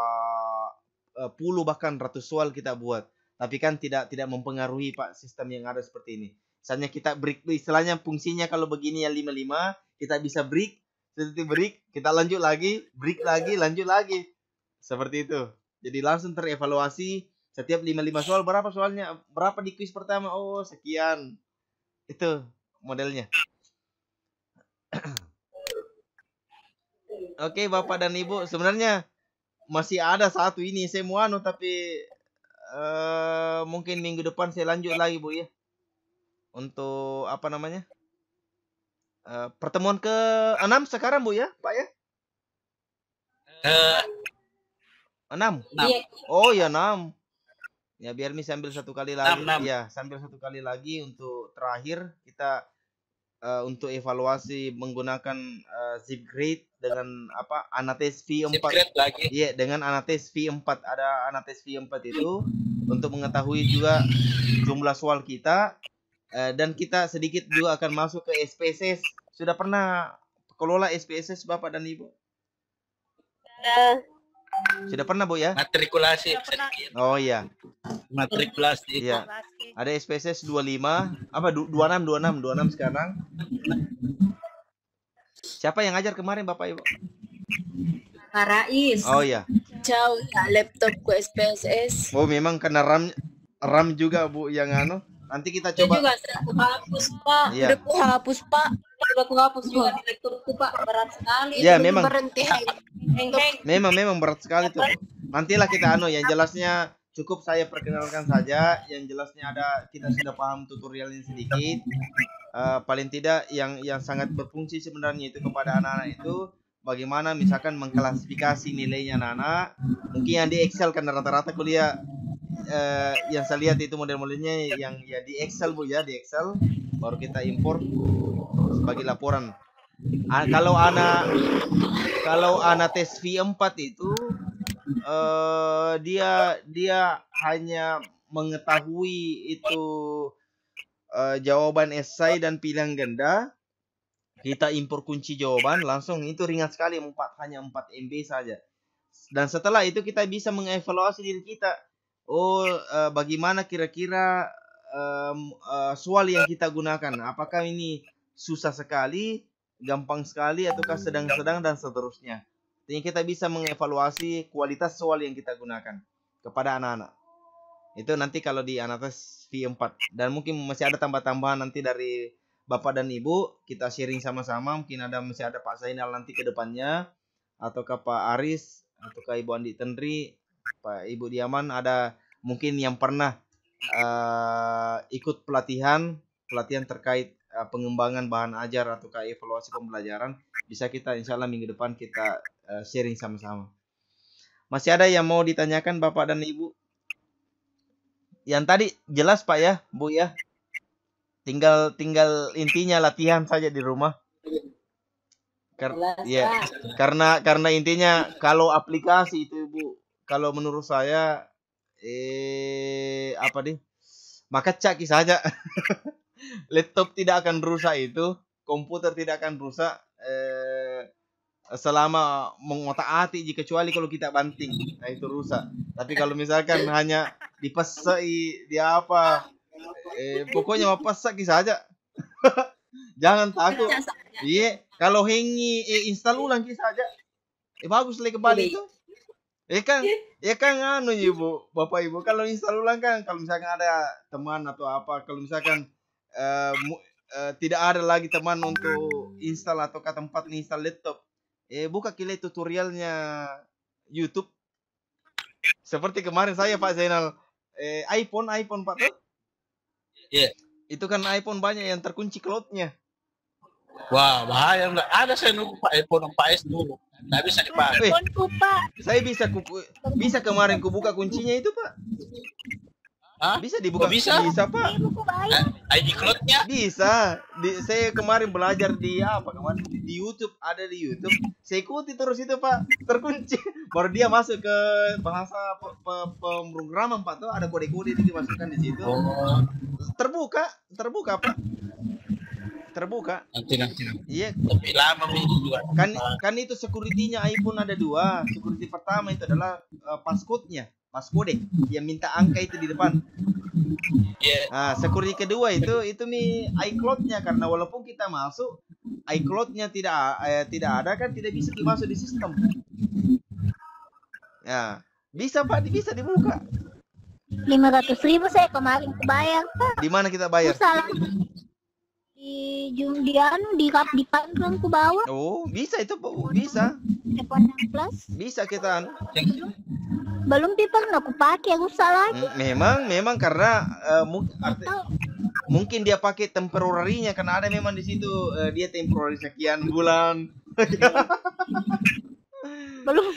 puluh bahkan ratus soal kita buat. Tapi kan tidak mempengaruhi, Pak, sistem yang ada seperti ini. Misalnya kita break, istilahnya fungsinya kalau begini ya 55, kita bisa break, kita lanjut lagi, break lagi, lanjut lagi. Seperti itu. Jadi langsung terevaluasi setiap 55 soal, berapa soalnya, berapa di kuis pertama, oh sekian. Itu modelnya. Oke, Bapak dan Ibu, sebenarnya masih ada satu ini saya mau tapi mungkin minggu depan saya lanjut lagi, Bu ya. Untuk apa namanya? Pertemuan ke-6 sekarang, Bu ya, Pak ya? 6. Oh ya 6. Ya biar nih sambil 1 kali lagi. 6. Ya, sambil 1 kali lagi untuk terakhir kita untuk evaluasi menggunakan Zipgrade dengan apa? Anates V4. Iya, dengan Anates V4. Ada Anates V4 itu untuk mengetahui juga jumlah soal kita, dan kita sedikit juga akan masuk ke SPSS. Sudah pernah kelola SPSS Bapak dan Ibu? Sudah pernah, Bu ya? Matrikulasi. Oh iya. Matrikulasi. Iya. Ada SPSS 25, apa 26 sekarang. Siapa yang ngajar kemarin, Bapak Ibu? Pak Rais. Oh iya. Jauh ya laptopku SPSS. Oh, memang kena RAM juga, Bu, yang Nanti kita coba. Juga sudah aku hapus, Pak. Iya. Sudah aku hapus, Pak. Sudah aku hapus juga di laptopku, Pak. Berat sekali. Ya, memang. Berhenti. Memang berat sekali tuh. Nantilah kita yang jelasnya cukup saya perkenalkan saja, yang jelasnya ada kita sudah paham tutorialnya sedikit. Paling tidak yang sangat berfungsi sebenarnya itu kepada anak-anak itu bagaimana misalkan mengklasifikasi nilainya anak-anak. Mungkin yang di Excel kan rata-rata kuliah yang saya lihat itu model-modelnya yang ya di Excel, Bu ya, di Excel baru kita import sebagai laporan. Kalau anak tes V4 itu dia hanya mengetahui itu jawaban esai dan pilihan ganda. Kita import kunci jawaban langsung, itu ringan sekali, hanya 4 MB saja. Dan setelah itu kita bisa mengevaluasi diri kita. Bagaimana kira-kira soal yang kita gunakan? Apakah ini susah sekali, gampang sekali, ataukah sedang-sedang dan seterusnya? Artinya kita bisa mengevaluasi kualitas soal yang kita gunakan kepada anak-anak. Itu nanti kalau di Anatas V4. Dan mungkin masih ada tambah-tambahan nanti dari Bapak dan Ibu. Kita sharing sama-sama. Mungkin masih ada Pak Zainal nanti ke depannya. Atau ke Pak Aris. Atau ke Ibu Andi Tendri. Pak Ibu Diaman. Ada mungkin yang pernah ikut pelatihan terkait pengembangan bahan ajar atau evaluasi pembelajaran. Bisa kita insya Allah minggu depan kita sharing sama-sama. Masih ada yang mau ditanyakan Bapak dan Ibu? Yang tadi jelas Pak ya, Bu ya. Tinggal intinya latihan saja di rumah. Karena intinya kalau aplikasi itu Bu, kalau menurut saya maka caki saja. Laptop tidak akan rusak itu, komputer tidak akan rusak selama mengotak-atik, kecuali kalau kita banting, nah itu rusak. Tapi kalau misalkan hanya dipesai dia pokoknya mau pesak saja. Jangan takut. Iya, kalau install ulang saja. Bagus lagi kembali itu. kan Ibu, Bapak Ibu, kalau install ulang kan, kalau misalkan ada teman atau apa, kalau misalkan tidak ada lagi teman untuk install atau ke tempat install laptop, buka kile tutorialnya YouTube. Seperti kemarin saya Pak Zainal, iPhone Pak tuh. Iya. Itu kan iPhone banyak yang terkunci cloud-nya. Wah, bahaya enggak? Ada saya nunggu Pak iPhone 4S dulu. Nggak bisa dipakai. Saya bisa kemarin kubuka kuncinya itu Pak. Hah? Bisa dibuka. Bisa Pak. ID cloud-nya? Bisa. Saya kemarin belajar di YouTube, ada di YouTube. Saya ikuti terus itu Pak, terkunci. Baru dia masuk ke bahasa pemrograman Pak tuh, ada kode-kode dimasukkan di situ. Terbuka Pak. Terbuka. Nanti. Iya. Tapi lama juga. Kan itu security-nya iPhone ada 2. Security pertama itu adalah passcode-nya, passcode yang minta angka itu di depan. Iya. Nah, security kedua itu iCloud-nya, karena walaupun kita masuk iCloud-nya tidak ada kan, tidak bisa dimasuk di sistem. Ya, bisa Pak, bisa dibuka. 500.000 saya kemarin bayar Pak. Di mana kita bayar? Salah. Di Pandang ku bawa. Oh, bisa itu Pak, bisa. iPhone 6 Plus. Bisa kita Belum pernah aku pakai, rusak lagi. Memang karena mungkin dia pakai temporary-nya, karena ada memang di situ dia temporary sekian bulan. Belum.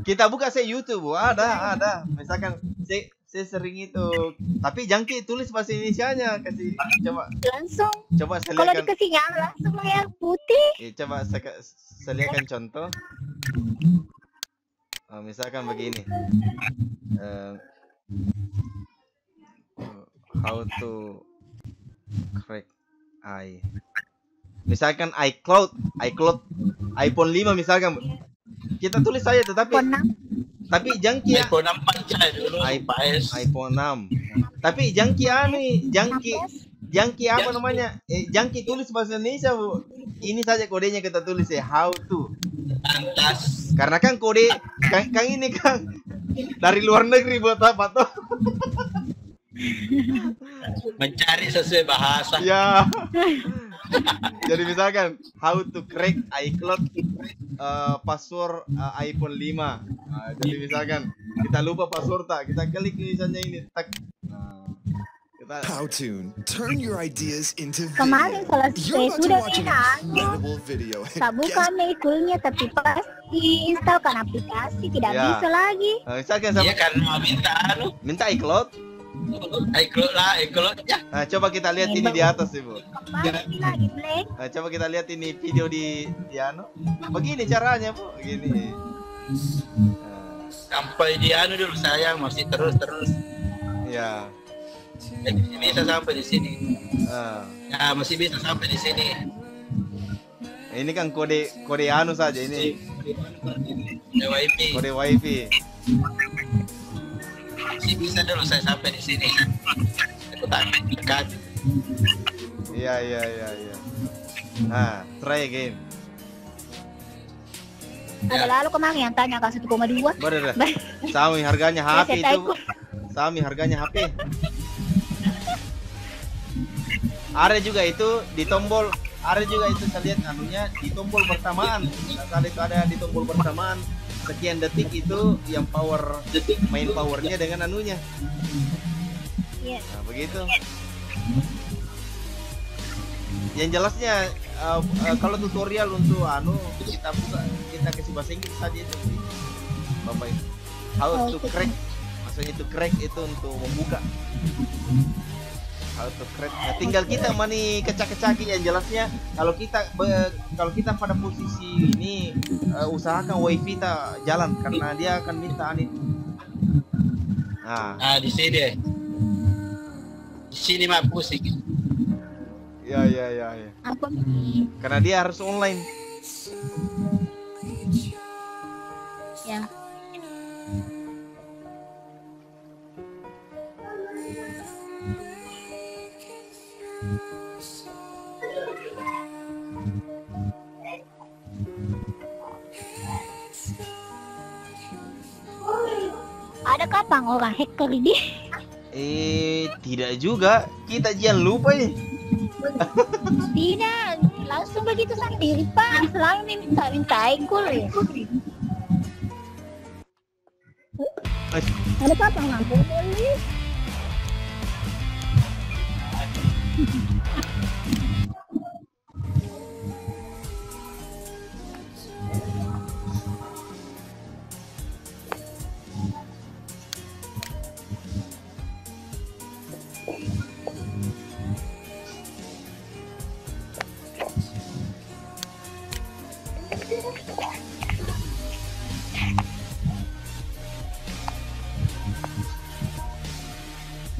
Kita buka YouTube, ada. Misalkan saya sering itu, tapi jangki tulis bahasa Indonesianya, kasih coba. Langsung. Coba saya kalau lihatkan. dikasih yang langsung yang putih. Coba saya lihatkan contoh. Misalkan begini. How to crack misalkan iCloud iPhone 5 misalkan. Kita tulis saja tapi jangki ya. iPhone 4 saya dulu. iPhone 6. Tapi jangki apa namanya? Jangki tulis bahasa Indonesia, Bu. Ini saja kodenya kita tulis how to. Lantas. Karena kan kode Kang ini Kang dari luar negeri buat apa tuh? Mencari sesuai bahasa. Ya. Jadi misalkan how to crack iCloud password iPhone 5. Jadi misalkan kita lupa password kita klik misalnya ini Powtoon, turn your ideas into kemarin selesai sudah video. Tak buka mailnya, tapi pas diinstalkan aplikasi tidak bisa lagi. Misalkan iya karena minta iCloud ya. Nah, coba kita lihat ini di atas Ibu. Kembali lagi blank. Nah, coba kita lihat ini video di begini caranya Bu, begini. Sampai di dulu saya masih terus. Ya. Bisa sampai di sini. Ya, masih bisa sampai di sini. Ini kan kode saja ini. Kode wifi. Masih bisa dulu saya sampai di sini. Aku tak dekat. Iya. Nah, try again. Ada lalu kemarin yang tanya Kak 1,2. Bener. Sami harganya HP itu. Sami harganya HP. Ada juga itu di tombol. Ada juga itu saya lihat anunya di tombol bersamaan. Kali itu ada di tombol bersamaan. Sekian detik itu yang power main powernya dengan anunya. Iya. Nah, begitu. Yang jelasnya kalau tutorial untuk kita buka, kita kasih bahasa Inggris saja itu Bapak itu. How to crack, maksudnya itu crack itu untuk membuka. How to crack. Nah, tinggal kita mani kecak-kecaki yang jelasnya kalau kita pada posisi ini usahakan wifi kita jalan karena dia akan minta itu. Nah, di sini. Di sini mah pusing. Ya. Apa? Karena dia harus online. Ya. Adakah pang orang hacker ini? Tidak juga. Kita jangan lupa ya. Tidak, langsung begitu sendiri Pak. Selalu minta ikut ya. Ada apa pang lampu ini?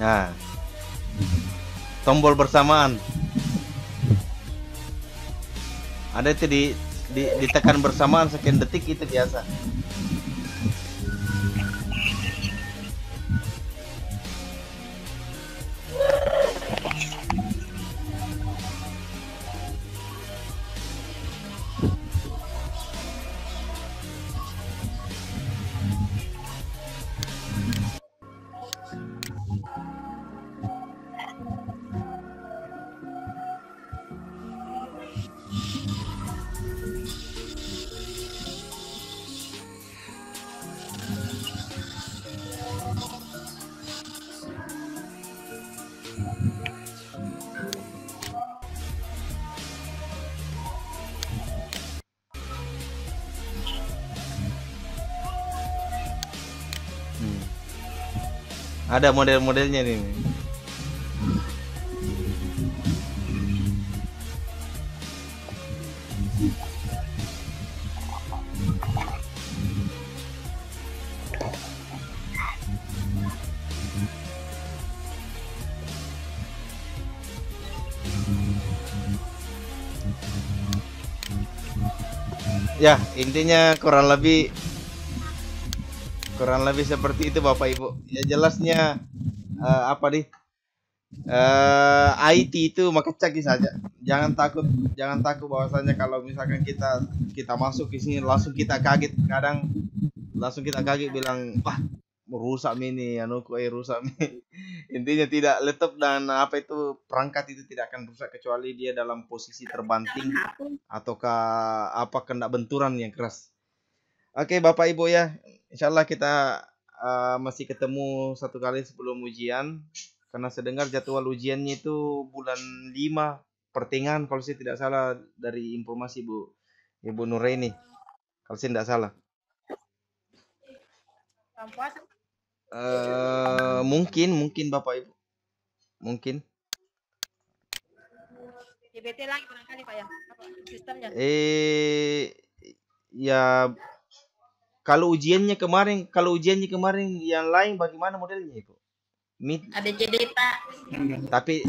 Nah, tombol bersamaan. Ada itu ditekan bersamaan sekian detik itu biasa. Ada model-modelnya nih. Ya, intinya kurang lebih seperti itu Bapak Ibu. Ya jelasnya IT itu makecaki saja. Jangan takut bahwasanya kalau misalkan kita masuk ke sini langsung kita kaget, kadang langsung kita kaget bilang, "Wah, rusak ini, rusak ini." Intinya tidak, laptop dan perangkat itu tidak akan rusak kecuali dia dalam posisi terbanting ataukah kena benturan yang keras. Oke, Bapak Ibu ya. Insyaallah kita masih ketemu satu kali sebelum ujian. Karena saya dengar jadwal ujiannya itu bulan 5 pertengahan kalau saya tidak salah dari informasi Ibu Nuraini. Kalau saya tidak salah. Mungkin Bapak Ibu. Mungkin. DBT lagi barangkali Pak ya. Apa sistemnya? Ya kalau ujiannya kemarin yang lain bagaimana modelnya Ibu? Ada CD Pak. Tapi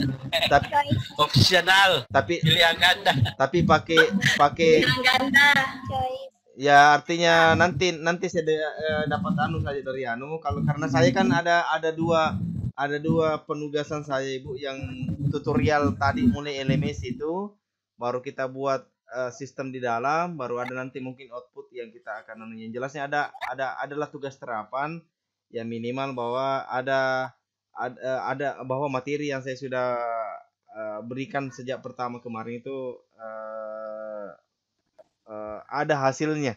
opsional. Tapi pilihan ganda. Tapi pakai Pilihan ganda. Ya artinya nanti saya dapat saja dari karena saya kan ada dua penugasan saya Ibu, yang tutorial tadi mulai LMS itu baru kita buat sistem di dalam, baru ada nanti mungkin output yang kita akan anunya. Yang jelasnya adalah tugas terapan yang minimal bahwa ada bahwa materi yang saya sudah berikan sejak pertama kemarin itu ada hasilnya.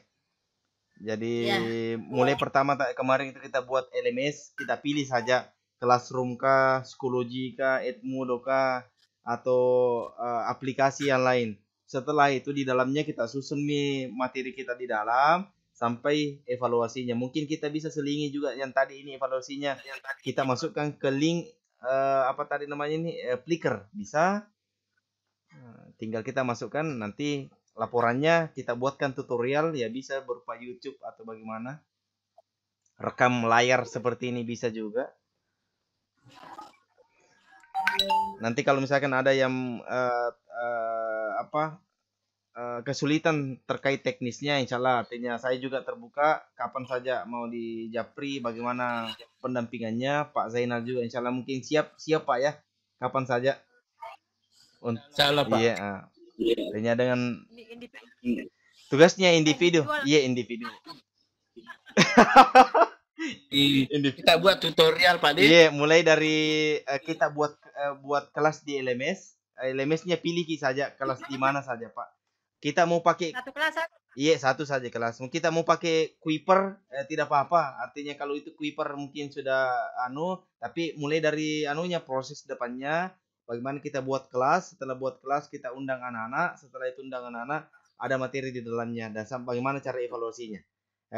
Jadi mulai pertama kemarin itu kita buat LMS, kita pilih saja Classroom kah, Schoology kah, Edmodo kah, atau aplikasi yang lain. Setelah itu di dalamnya kita susun nih materi kita di dalam sampai evaluasinya. Mungkin kita bisa selingi juga yang tadi ini evaluasinya. Kita masukkan ke link apa tadi namanya ini Flickr, bisa. Tinggal kita masukkan, nanti laporannya kita buatkan tutorial, ya bisa berupa YouTube atau bagaimana. Rekam layar seperti ini bisa juga. Nanti kalau misalkan ada yang kesulitan terkait teknisnya, insya Allah artinya saya juga terbuka kapan saja mau di Japri, bagaimana pendampingannya. Pak Zainal juga insya Allah mungkin siap Pak ya, kapan saja. Insya Allah Pak. Iya. Artinya dengan tugasnya individu, iya individu. Kita buat tutorial Pak Dit. Iya, mulai dari kita buat kelas di LMS. LMS-nya pilih saja kelas di mana saja Pak. Kita mau pakai satu kelas. Iya, satu saja kelas. Kita mau pakai Kuiper tidak apa-apa. Artinya kalau itu Kuiper mungkin sudah tapi mulai dari proses depannya. Bagaimana kita buat kelas, setelah buat kelas kita undang anak-anak, setelah itu undang anak-anak, ada materi di dalamnya, dan bagaimana cara evaluasinya.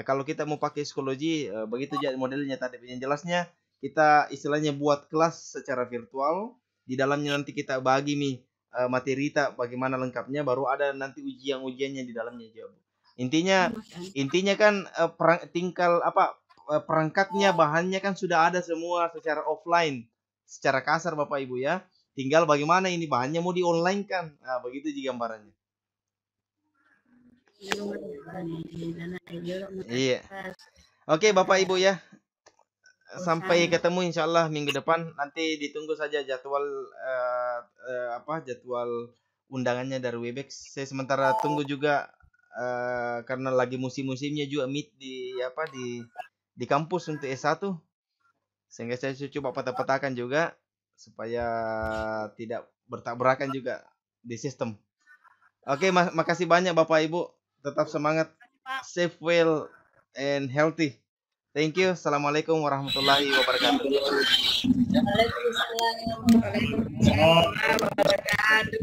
Kalau kita mau pakai Schoology, begitu modelnya tadi. Yang jelasnya, kita istilahnya buat kelas secara virtual, di dalamnya nanti kita bagi nih materi bagaimana lengkapnya, baru ada nanti ujiannya di dalamnya juga. Intinya kan perangkatnya, bahannya kan sudah ada semua secara offline, secara kasar Bapak Ibu ya. Tinggal bagaimana ini bahannya mau di-online kan. Nah, begitu juga gambarannya. Iya. Oke, Bapak Ibu ya. Sampai ketemu insya Allah minggu depan. Nanti ditunggu saja jadwal jadwal undangannya dari Webex. Saya sementara tunggu juga karena lagi musim-musimnya juga meet di kampus untuk S1. Sehingga saya coba patah-patahkan juga supaya tidak bertabrakan juga di sistem. Oke, makasih banyak Bapak Ibu. Tetap semangat, safe, well, and healthy. Thank you. Assalamualaikum warahmatullahi wabarakatuh. Waalaikumsalam warahmatullahi wabarakatuh.